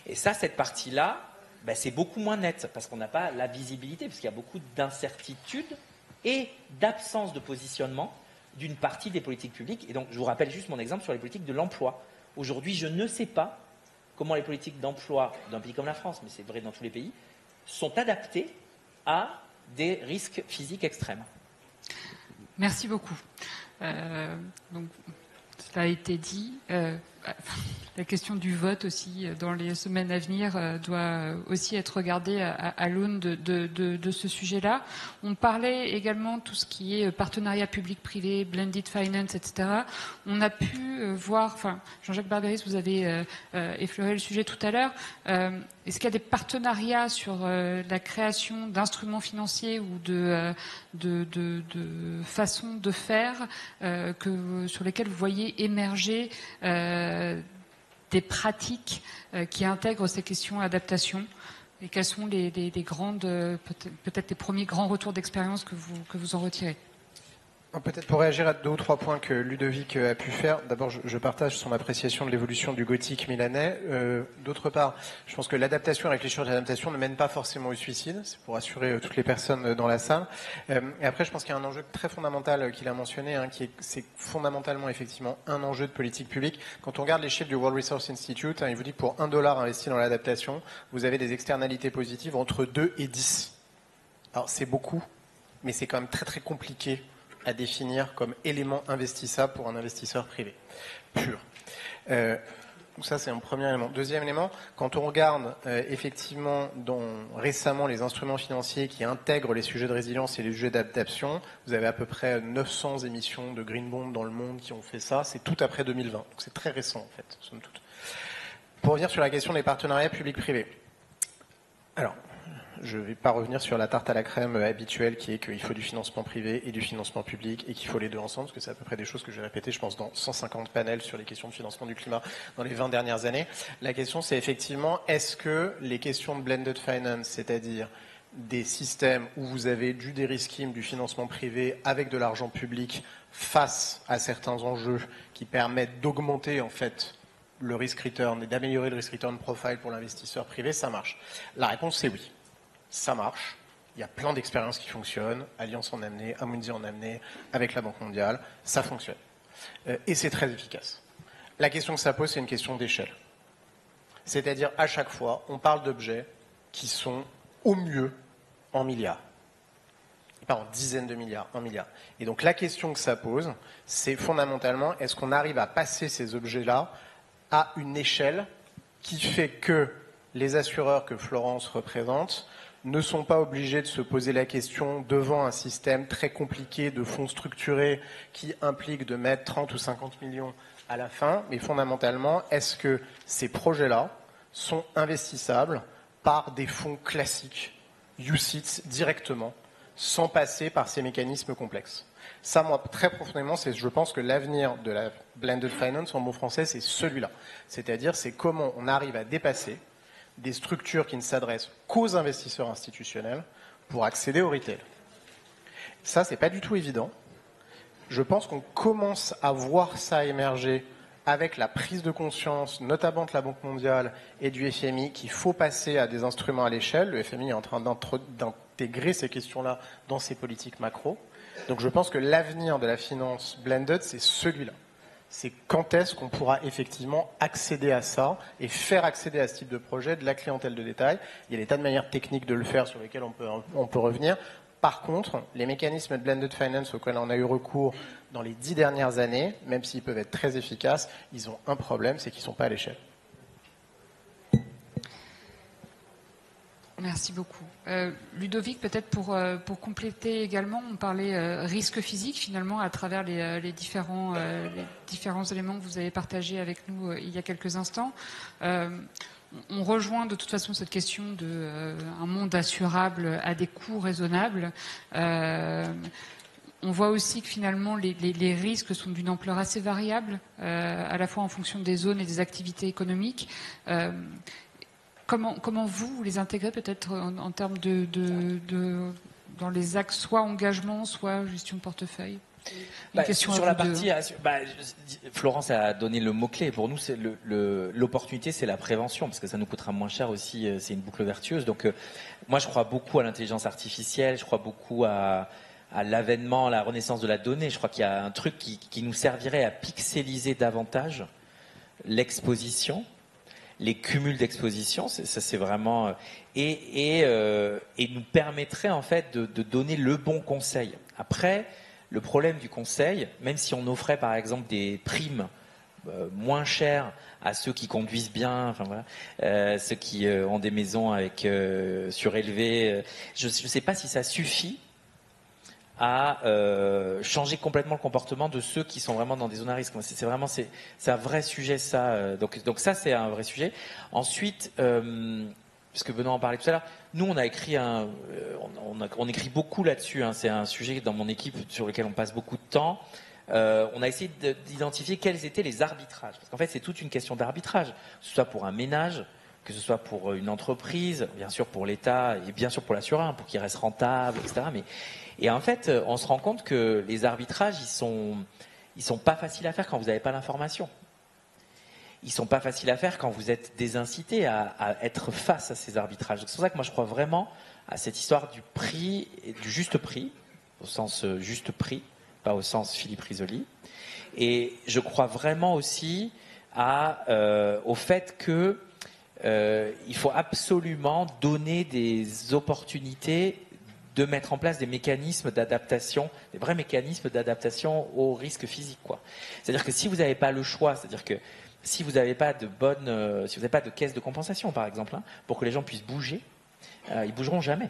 Et ça, cette partie-là, ben, c'est beaucoup moins net parce qu'on n'a pas la visibilité, parce qu'il y a beaucoup d'incertitudes et d'absence de positionnement d'une partie des politiques publiques. Et donc, je vous rappelle juste mon exemple sur les politiques de l'emploi. Aujourd'hui, je ne sais pas comment les politiques d'emploi d'un pays comme la France, mais c'est vrai dans tous les pays, sont adaptées à des risques physiques extrêmes. Merci beaucoup. Donc, cela a été dit. La question du vote aussi dans les semaines à venir doit aussi être regardée à l'aune de ce sujet-là. On parlait également de tout ce qui est partenariat public-privé, blended finance, etc. On a pu voir, enfin, Jean-Jacques Barberis, vous avez effleuré le sujet tout à l'heure. Est-ce qu'il y a des partenariats sur la création d'instruments financiers ou de façons de faire sur lesquelles vous voyez émerger des pratiques qui intègrent ces questions d'adaptation, et quels sont les grandes, peut-être les premiers grands retours d'expérience que vous en retirez? Peut-être pour réagir à 2 ou 3 points que Ludovic a pu faire. D'abord, je partage son appréciation de l'évolution du gothique milanais. D'autre part, je pense que l'adaptation et réfléchir à l'adaptation ne mène pas forcément au suicide. C'est pour rassurer toutes les personnes dans la salle. Et après, je pense qu'il y a un enjeu très fondamental qu'il a mentionné, hein, c'est fondamentalement effectivement un enjeu de politique publique. Quand on regarde les chiffres du World Resource Institute, il vous dit que pour $1 investi dans l'adaptation, vous avez des externalités positives entre 2 et 10. Alors c'est beaucoup, mais c'est quand même très très compliqué à définir comme élément investissable pour un investisseur privé pur. Donc ça, c'est un premier élément. Deuxième élément, quand on regarde effectivement récemment les instruments financiers qui intègrent les sujets de résilience et les sujets d'adaptation, vous avez à peu près 900 émissions de green bond dans le monde qui ont fait ça. C'est tout après 2020. Donc c'est très récent en fait, somme toute. Pour revenir sur la question des partenariats publics-privés. Alors, je ne vais pas revenir sur la tarte à la crème habituelle qui est qu'il faut du financement privé et du financement public et qu'il faut les deux ensemble, parce que c'est à peu près des choses que j'ai répétées, je pense, dans 150 panels sur les questions de financement du climat dans les 20 dernières années. La question, c'est effectivement, est-ce que les questions de blended finance, c'est-à-dire des systèmes où vous avez du de-risking, du financement privé avec de l'argent public face à certains enjeux qui permettent d'augmenter en fait le risk return et d'améliorer le risk return profile pour l'investisseur privé, ça marche? La réponse, c'est oui. Ça marche. Il y a plein d'expériences qui fonctionnent. Allianz en a amené, Amundi en a amené, avec la Banque mondiale. Ça fonctionne. Et c'est très efficace. La question que ça pose, c'est une question d'échelle. C'est-à-dire, à chaque fois, on parle d'objets qui sont au mieux en milliards. Pas en dizaines de milliards, en milliards. Et donc, la question que ça pose, c'est fondamentalement, est-ce qu'on arrive à passer ces objets-là à une échelle qui fait que les assureurs que Florence représente ne sont pas obligés de se poser la question devant un système très compliqué de fonds structurés qui implique de mettre 30 ou 50 millions à la fin, mais fondamentalement, est-ce que ces projets-là sont investissables par des fonds classiques, UCITS, directement, sans passer par ces mécanismes complexes? Ça, moi, très profondément, je pense que l'avenir de la blended finance, en bon français, c'est celui-là. C'est-à-dire, c'est comment on arrive à dépasser des structures qui ne s'adressent qu'aux investisseurs institutionnels pour accéder au retail. Ça, c'est pas du tout évident. Je pense qu'on commence à voir ça émerger avec la prise de conscience, notamment de la Banque mondiale et du FMI, qu'il faut passer à des instruments à l'échelle. Le FMI est en train d'intégrer ces questions-là dans ses politiques macro. Donc je pense que l'avenir de la finance blended, c'est celui-là. C'est quand est-ce qu'on pourra effectivement accéder à ça et faire accéder à ce type de projet de la clientèle de détail. Il y a des tas de manières techniques de le faire sur lesquelles on peut revenir. Par contre, les mécanismes de blended finance auxquels on a eu recours dans les 10 dernières années, même s'ils peuvent être très efficaces, ils ont un problème, c'est qu'ils ne sont pas à l'échelle. Merci beaucoup. Ludovic, peut-être pour compléter également, on parlait risque physique finalement à travers les différents éléments que vous avez partagés avec nous il y a quelques instants. On rejoint de toute façon cette question de un monde assurable à des coûts raisonnables. On voit aussi que finalement les risques sont d'une ampleur assez variable, à la fois en fonction des zones et des activités économiques. Comment vous les intégrez peut-être en termes dans les axes soit engagement, soit gestion de portefeuille? Sur la partie, Florence a donné le mot-clé. Pour nous, l'opportunité, c'est la prévention, parce que ça nous coûtera moins cher aussi, c'est une boucle vertueuse. Donc, moi, je crois beaucoup à l'intelligence artificielle, je crois beaucoup à l'avènement, à la renaissance de la donnée. Je crois qu'il y a un truc qui nous servirait à pixeliser davantage l'exposition, les cumuls d'exposition, ça c'est vraiment et nous permettrait en fait de donner le bon conseil. Après, le problème du conseil, même si on offrait par exemple des primes moins chères à ceux qui conduisent bien, enfin voilà, ceux qui ont des maisons avec surélevées, je ne sais pas si ça suffit à changer complètement le comportement de ceux qui sont vraiment dans des zones à risque. C'est un vrai sujet ça. Donc ça c'est un vrai sujet. Ensuite, puisque Benoît en parlait tout à l'heure, nous on a écrit on écrit beaucoup là-dessus. Hein. C'est un sujet dans mon équipe sur lequel on passe beaucoup de temps. On a essayé d'identifier quels étaient les arbitrages. Parce qu'en fait c'est toute une question d'arbitrage, que ce soit pour un ménage, que ce soit pour une entreprise, bien sûr pour l'État et bien sûr pour l'assureur, pour qu'il reste rentable, etc. Et en fait, on se rend compte que les arbitrages, ils sont pas faciles à faire quand vous n'avez pas l'information. Ils sont pas faciles à faire quand vous êtes désincité à être face à ces arbitrages. C'est pour ça que moi je crois vraiment à cette histoire du prix, du juste prix, au sens juste prix, pas au sens Philippe Risoli. Et je crois vraiment aussi au fait que il faut absolument donner des opportunités de mettre en place des mécanismes d'adaptation, des vrais mécanismes d'adaptation aux risques physiques, quoi. C'est-à-dire que si vous n'avez pas le choix, c'est-à-dire que si vous n'avez pas si vous n'avez pas de caisse de compensation, par exemple, hein, pour que les gens puissent bouger, ils bougeront jamais.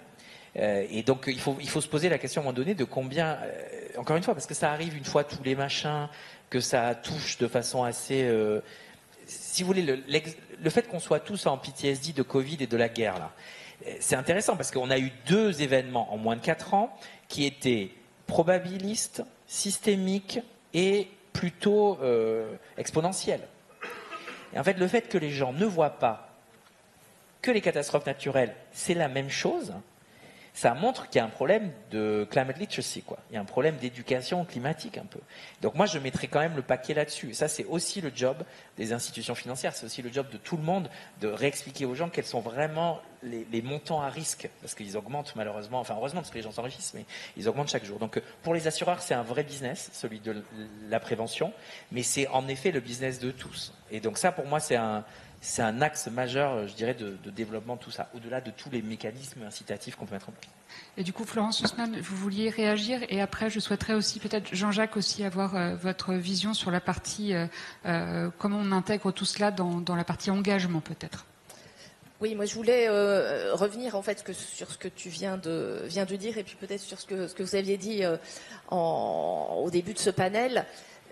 Et donc il faut se poser la question à un moment donné de combien, encore une fois, parce que ça arrive une fois tous les machins, que ça touche de façon assez, si vous voulez, le fait qu'on soit tous en PTSD de Covid et de la guerre là. C'est intéressant parce qu'on a eu 2 événements en moins de 4 ans qui étaient probabilistes, systémiques et plutôt exponentiels. Et en fait, le fait que les gens ne voient pas que les catastrophes naturelles, c'est la même chose, ça montre qu'il y a un problème de climate literacy, quoi. Il y a un problème d'éducation climatique un peu. Donc moi, je mettrais quand même le paquet là-dessus. Et ça, c'est aussi le job des institutions financières, c'est aussi le job de tout le monde de réexpliquer aux gens quels sont vraiment les montants à risque, parce qu'ils augmentent malheureusement, enfin heureusement parce que les gens s'enrichissent, mais ils augmentent chaque jour. Donc pour les assureurs, c'est un vrai business, celui de la prévention, mais c'est en effet le business de tous. Et donc ça, pour moi, c'est un axe majeur, je dirais, de développement de tout ça, au-delà de tous les mécanismes incitatifs qu'on peut mettre en place. Et du coup, Florence Haussmann, vous vouliez réagir, et après, je souhaiterais aussi, peut-être, Jean-Jacques, aussi avoir votre vision sur la partie, comment on intègre tout cela dans la partie engagement, peut-être. Oui, moi je voulais revenir en fait sur ce que tu viens de dire, et puis peut-être sur ce que vous aviez dit au début de ce panel.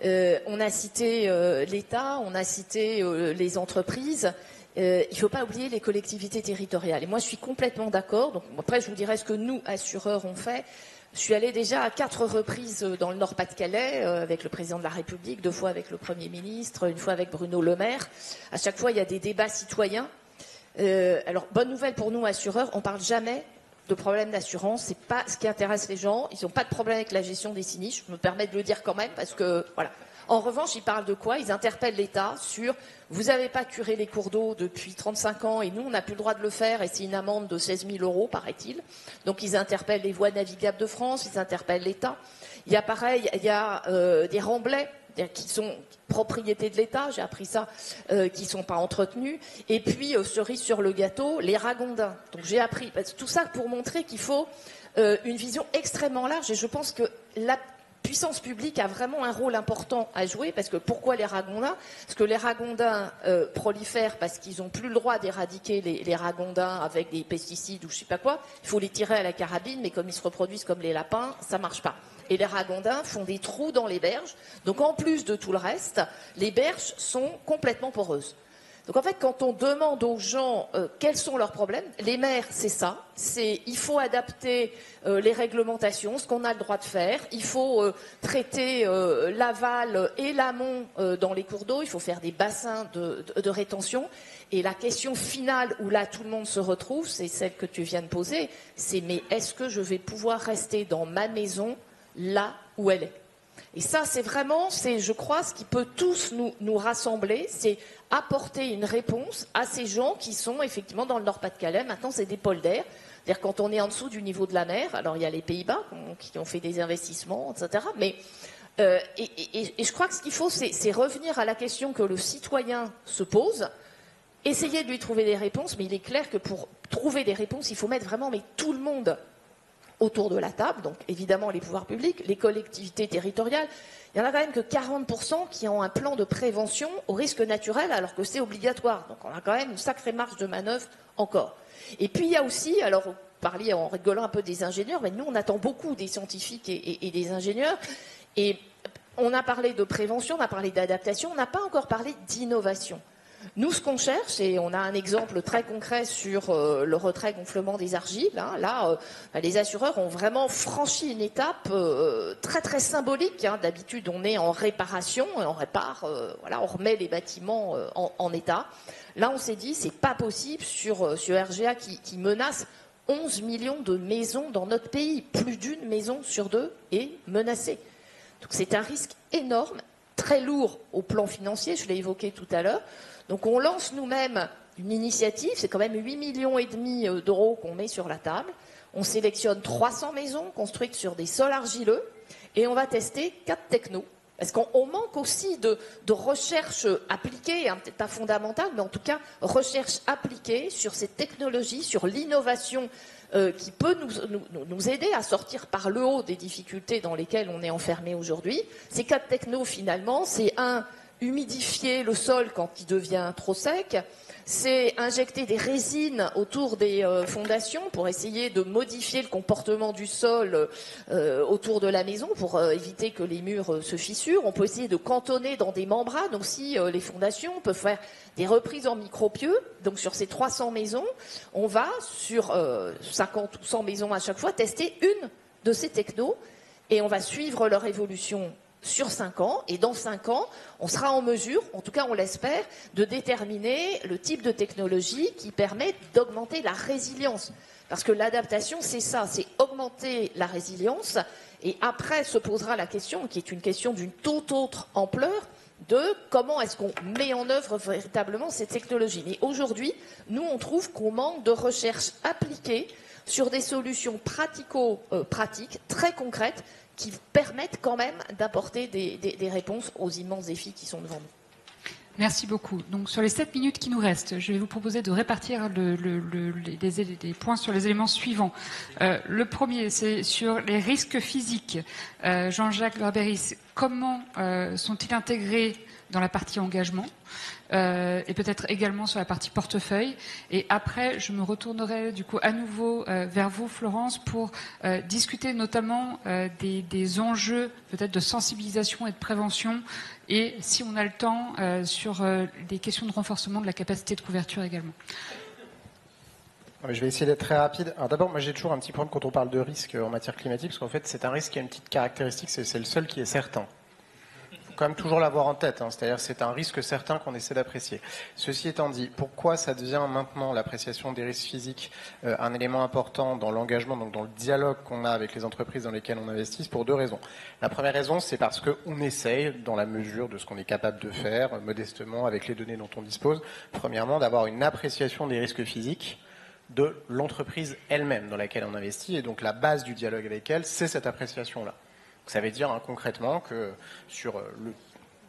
On a cité l'État, on a cité les entreprises. Il ne faut pas oublier les collectivités territoriales. Et moi, je suis complètement d'accord. Donc, après, je vous dirai ce que nous, assureurs, on fait. Je suis allée déjà à 4 reprises dans le Nord-Pas-de-Calais avec le président de la République, 2 fois avec le Premier ministre, 1 fois avec Bruno Le Maire. À chaque fois, il y a des débats citoyens. Alors, bonne nouvelle pour nous, assureurs, on ne parle jamais de problème d'assurance. C'est pas ce qui intéresse les gens. Ils n'ont pas de problème avec la gestion des sinistres. Je me permets de le dire quand même parce que, voilà. En revanche, ils parlent de quoi? Ils interpellent l'État sur « vous n'avez pas curé les cours d'eau depuis 35 ans et nous, on n'a plus le droit de le faire et c'est une amende de 16 000 €, paraît-il ». Donc, ils interpellent les voies navigables de France, ils interpellent l'État. Il y a pareil, il y a des remblais qui sont propriété de l'État, j'ai appris ça, qui ne sont pas entretenus. Et puis, cerise sur le gâteau, les ragondins. Donc, j'ai appris tout ça pour montrer qu'il faut une vision extrêmement large. Et je pense que la puissance publique a vraiment un rôle important à jouer, parce que pourquoi les ragondins? Parce que les ragondins prolifèrent parce qu'ils n'ont plus le droit d'éradiquer les ragondins avec des pesticides ou je ne sais pas quoi. Il faut les tirer à la carabine, mais comme ils se reproduisent comme les lapins, ça ne marche pas. Et les ragondins font des trous dans les berges. Donc en plus de tout le reste, les berges sont complètement poreuses. Donc en fait, quand on demande aux gens quels sont leurs problèmes, les maires, c'est ça. Il faut adapter les réglementations, ce qu'on a le droit de faire. Il faut traiter l'aval et l'amont dans les cours d'eau. Il faut faire des bassins de rétention. Et la question finale où là tout le monde se retrouve, c'est celle que tu viens de poser. C'est mais est-ce que je vais pouvoir rester dans ma maison là où elle est ? Et ça, c'est vraiment, je crois, ce qui peut tous nous rassembler, c'est apporter une réponse à ces gens qui sont effectivement dans le Nord-Pas-de-Calais. Maintenant, c'est des polders. C'est-à-dire quand on est en dessous du niveau de la mer, alors il y a les Pays-Bas qui ont fait des investissements, etc. Mais, et je crois que ce qu'il faut, c'est revenir à la question que le citoyen se pose, essayer de lui trouver des réponses, mais il est clair que pour trouver des réponses, il faut mettre vraiment tout le monde autour de la table, donc évidemment les pouvoirs publics, les collectivités territoriales. Il n'y en a quand même que 40% qui ont un plan de prévention au risque naturel alors que c'est obligatoire. Donc on a quand même une sacrée marge de manœuvre encore. Et puis il y a aussi, alors vous parliez en rigolant un peu des ingénieurs, mais nous on attend beaucoup des scientifiques et des ingénieurs. Et on a parlé de prévention, on a parlé d'adaptation, on n'a pas encore parlé d'innovation. Nous, ce qu'on cherche, et on a un exemple très concret sur le retrait-gonflement des argiles, hein, là, les assureurs ont vraiment franchi une étape très très symbolique. Hein. D'habitude, on est en réparation, on répare, voilà, on remet les bâtiments en état. Là, on s'est dit, c'est pas possible sur RGA qui menace 11 millions de maisons dans notre pays. Plus d'une maison sur deux est menacée. Donc c'est un risque énorme, très lourd au plan financier, je l'ai évoqué tout à l'heure. Donc on lance nous-mêmes une initiative, c'est quand même 8,5 millions d'euros qu'on met sur la table. On sélectionne 300 maisons construites sur des sols argileux et on va tester 4 technos. Parce qu'on manque aussi de recherche appliquée, hein, peut-être pas fondamentale, mais en tout cas recherche appliquée sur ces technologies, sur l'innovation qui peut nous aider à sortir par le haut des difficultés dans lesquelles on est enfermé aujourd'hui. Ces 4 technos, finalement, c'est humidifier le sol quand il devient trop sec, c'est injecter des résines autour des fondations pour essayer de modifier le comportement du sol autour de la maison pour éviter que les murs se fissurent. On peut essayer de cantonner dans des membranes aussi les fondations. On peut faire des reprises en micropieux. Donc sur ces 300 maisons, on va sur 50 ou 100 maisons à chaque fois tester une de ces technos et on va suivre leur évolution sur 5 ans, et dans 5 ans, on sera en mesure, en tout cas on l'espère, de déterminer le type de technologie qui permet d'augmenter la résilience. Parce que l'adaptation, c'est ça, c'est augmenter la résilience, et après se posera la question, qui est une question d'une toute autre ampleur, de comment est-ce qu'on met en œuvre véritablement cette technologie. Mais aujourd'hui, nous, on trouve qu'on manque de recherche appliquée sur des solutions pratico-pratiques, très concrètes, qui permettent quand même d'apporter des réponses aux immenses défis qui sont devant nous. Merci beaucoup. Donc, sur les 7 minutes qui nous restent, je vais vous proposer de répartir les points sur les éléments suivants. Le premier, c'est sur les risques physiques. Jean-Jacques Barberis, comment sont-ils intégrés dans la partie engagement et peut-être également sur la partie portefeuille. Et après, je me retournerai du coup à nouveau vers vous, Florence, pour discuter notamment des enjeux peut-être de sensibilisation et de prévention et, si on a le temps, sur des questions de renforcement de la capacité de couverture également. Je vais essayer d'être très rapide. Alors d'abord, moi j'ai toujours un petit problème quand on parle de risque en matière climatique, parce qu'en fait c'est un risque qui a une petite caractéristique, c'est le seul qui est certain. Quand même toujours l'avoir en tête, hein. C'est-à-dire c'est un risque certain qu'on essaie d'apprécier. Ceci étant dit, pourquoi ça devient maintenant l'appréciation des risques physiques un élément important dans l'engagement, donc dans le dialogue qu'on a avec les entreprises dans lesquelles on investit? Pour 2 raisons. La première raison, c'est parce qu'on essaye, dans la mesure de ce qu'on est capable de faire, modestement, avec les données dont on dispose, premièrement d'avoir une appréciation des risques physiques de l'entreprise elle-même dans laquelle on investit, et donc la base du dialogue avec elle, c'est cette appréciation-là. Ça veut dire concrètement que sur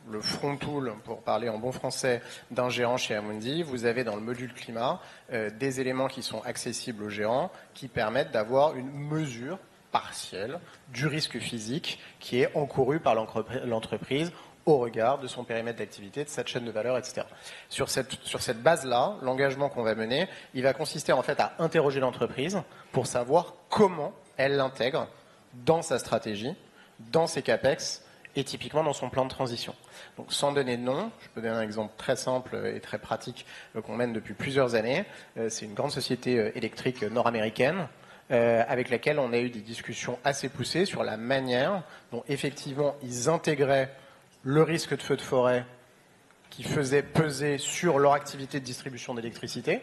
le front tool, pour parler en bon français, d'un gérant chez Amundi, vous avez dans le module climat des éléments qui sont accessibles aux gérants qui permettent d'avoir une mesure partielle du risque physique qui est encouru par l'entreprise au regard de son périmètre d'activité, de sa chaîne de valeur, etc. Sur cette base-là, l'engagement qu'on va mener, il va consister en fait à interroger l'entreprise pour savoir comment elle l'intègre dans sa stratégie, dans ses CAPEX et typiquement dans son plan de transition. Donc sans donner de nom, je peux donner un exemple très simple et très pratique qu'on mène depuis plusieurs années. C'est une grande société électrique nord-américaine avec laquelle on a eu des discussions assez poussées sur la manière dont effectivement ils intégraient le risque de feu de forêt qui faisait peser sur leur activité de distribution d'électricité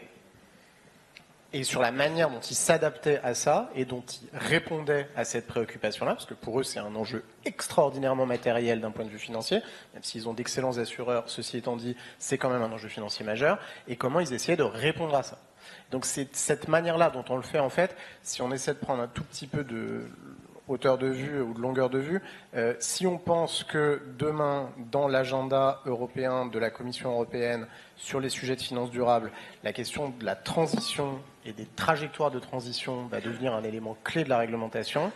et sur la manière dont ils s'adaptaient à ça et dont ils répondaient à cette préoccupation-là, parce que pour eux c'est un enjeu extraordinairement matériel d'un point de vue financier, même s'ils ont d'excellents assureurs, ceci étant dit, c'est quand même un enjeu financier majeur, et comment ils essayaient de répondre à ça. Donc c'est cette manière-là dont on le fait en fait, si on essaie de prendre un tout petit peu de hauteur de vue ou de longueur de vue, si on pense que demain, dans l'agenda européen de la Commission européenne sur les sujets de finances durables, la question de la transition et des trajectoires de transition va devenir un élément clé de la réglementation,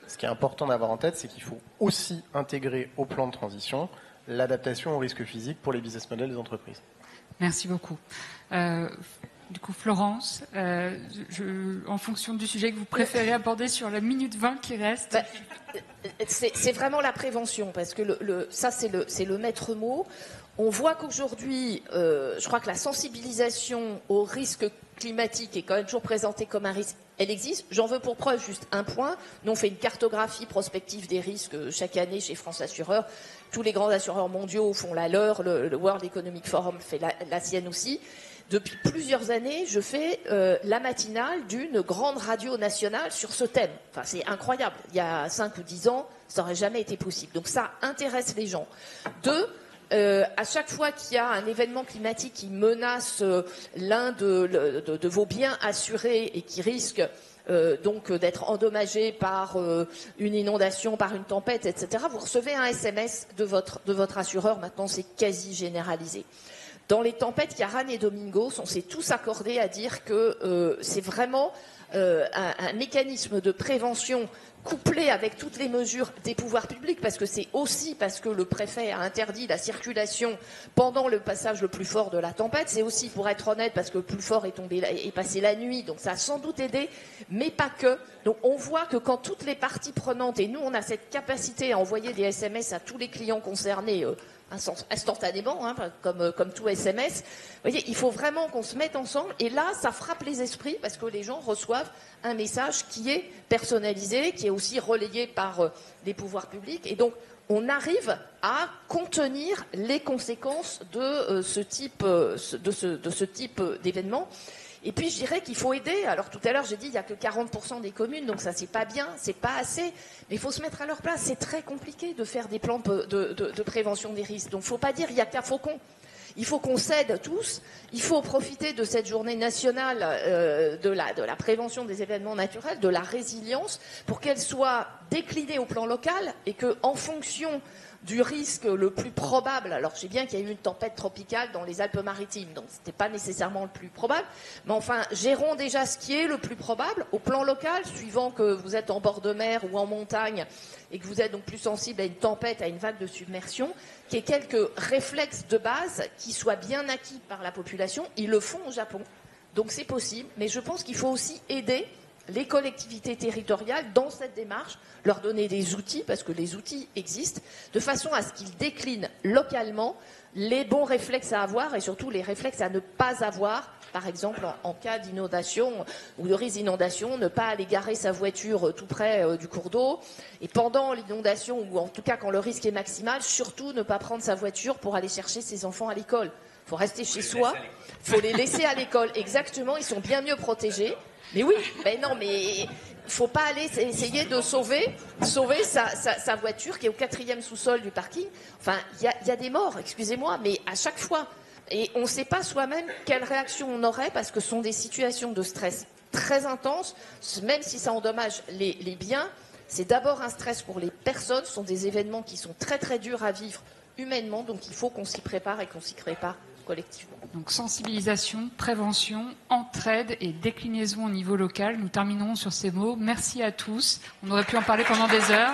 ce qui est important d'avoir en tête, c'est qu'il faut aussi intégrer au plan de transition l'adaptation au risque physique pour les business models des entreprises. Merci beaucoup. Du coup, Florence, en fonction du sujet que vous préférez aborder sur la minute 20 qui reste. C'est vraiment la prévention, parce que ça, c'est le maître mot. On voit qu'aujourd'hui, je crois que la sensibilisation au risque climatique est quand même toujours présentée comme un risque. Elle existe. J'en veux pour preuve juste un point. Nous, on fait une cartographie prospective des risques chaque année chez France Assureurs. Tous les grands assureurs mondiaux font la leur. Le World Economic Forum fait la sienne aussi. Depuis plusieurs années, je fais la matinale d'une grande radio nationale sur ce thème. Enfin, c'est incroyable. Il y a 5 ou 10 ans, ça n'aurait jamais été possible. Donc ça intéresse les gens. 2, à chaque fois qu'il y a un événement climatique qui menace l'un de vos biens assurés et qui risque donc d'être endommagé par une inondation, par une tempête, etc., vous recevez un SMS de votre assureur. Maintenant, c'est quasi généralisé. Dans les tempêtes Ciarán et Domingos, on s'est tous accordés à dire que c'est vraiment un mécanisme de prévention couplé avec toutes les mesures des pouvoirs publics, parce que c'est aussi parce que le préfet a interdit la circulation pendant le passage le plus fort de la tempête. C'est aussi, pour être honnête, parce que le plus fort est passé la nuit, donc ça a sans doute aidé, mais pas que. Donc on voit que quand toutes les parties prenantes, et nous on a cette capacité à envoyer des SMS à tous les clients concernés, instantanément, hein, comme tout SMS. Vous voyez, il faut vraiment qu'on se mette ensemble. Et là, ça frappe les esprits parce que les gens reçoivent un message qui est personnalisé, qui est aussi relayé par les pouvoirs publics. Et donc, on arrive à contenir les conséquences de ce type d'événement. Et puis, je dirais qu'il faut aider. Alors, tout à l'heure, j'ai dit, il n'y a que 40% des communes, donc ça, c'est pas bien, c'est pas assez. Mais il faut se mettre à leur place. C'est très compliqué de faire des plans de prévention des risques. Donc, il ne faut pas dire, il n'y a qu'à Faucon. Il faut qu'on s'aide tous. Il faut profiter de cette journée nationale de la prévention des événements naturels, de la résilience, pour qu'elle soit déclinée au plan local et qu'en fonction du risque le plus probable, alors je sais bien qu'il y a eu une tempête tropicale dans les Alpes-Maritimes, donc ce n'était pas nécessairement le plus probable, mais enfin, gérons déjà ce qui est le plus probable au plan local, suivant que vous êtes en bord de mer ou en montagne et que vous êtes donc plus sensible à une tempête, à une vague de submersion, qu'il y ait quelques réflexes de base qui soient bien acquis par la population. Ils le font au Japon, donc c'est possible, mais je pense qu'il faut aussi aider les collectivités territoriales dans cette démarche, leur donner des outils, parce que les outils existent, de façon à ce qu'ils déclinent localement les bons réflexes à avoir et surtout les réflexes à ne pas avoir. Par exemple, en cas d'inondation ou de risque d'inondation, ne pas aller garer sa voiture tout près du cours d'eau. Et pendant l'inondation, ou en tout cas quand le risque est maximal, surtout ne pas prendre sa voiture pour aller chercher ses enfants à l'école. Il faut rester chez soi, il faut les laisser à l'école. Exactement, ils sont bien mieux protégés. Mais oui, mais non, mais il ne faut pas aller essayer de sauver sa voiture qui est au 4e sous-sol du parking. Enfin, il y a des morts, excusez-moi, mais à chaque fois. Et on ne sait pas soi-même quelle réaction on aurait parce que ce sont des situations de stress très intenses, même si ça endommage les biens. C'est d'abord un stress pour les personnes, ce sont des événements qui sont très très durs à vivre humainement, donc il faut qu'on s'y prépare et qu'on s'y prépare collectivement. Donc sensibilisation, prévention, entraide et déclinaison au niveau local. Nous terminerons sur ces mots. Merci à tous. On aurait pu en parler pendant des heures.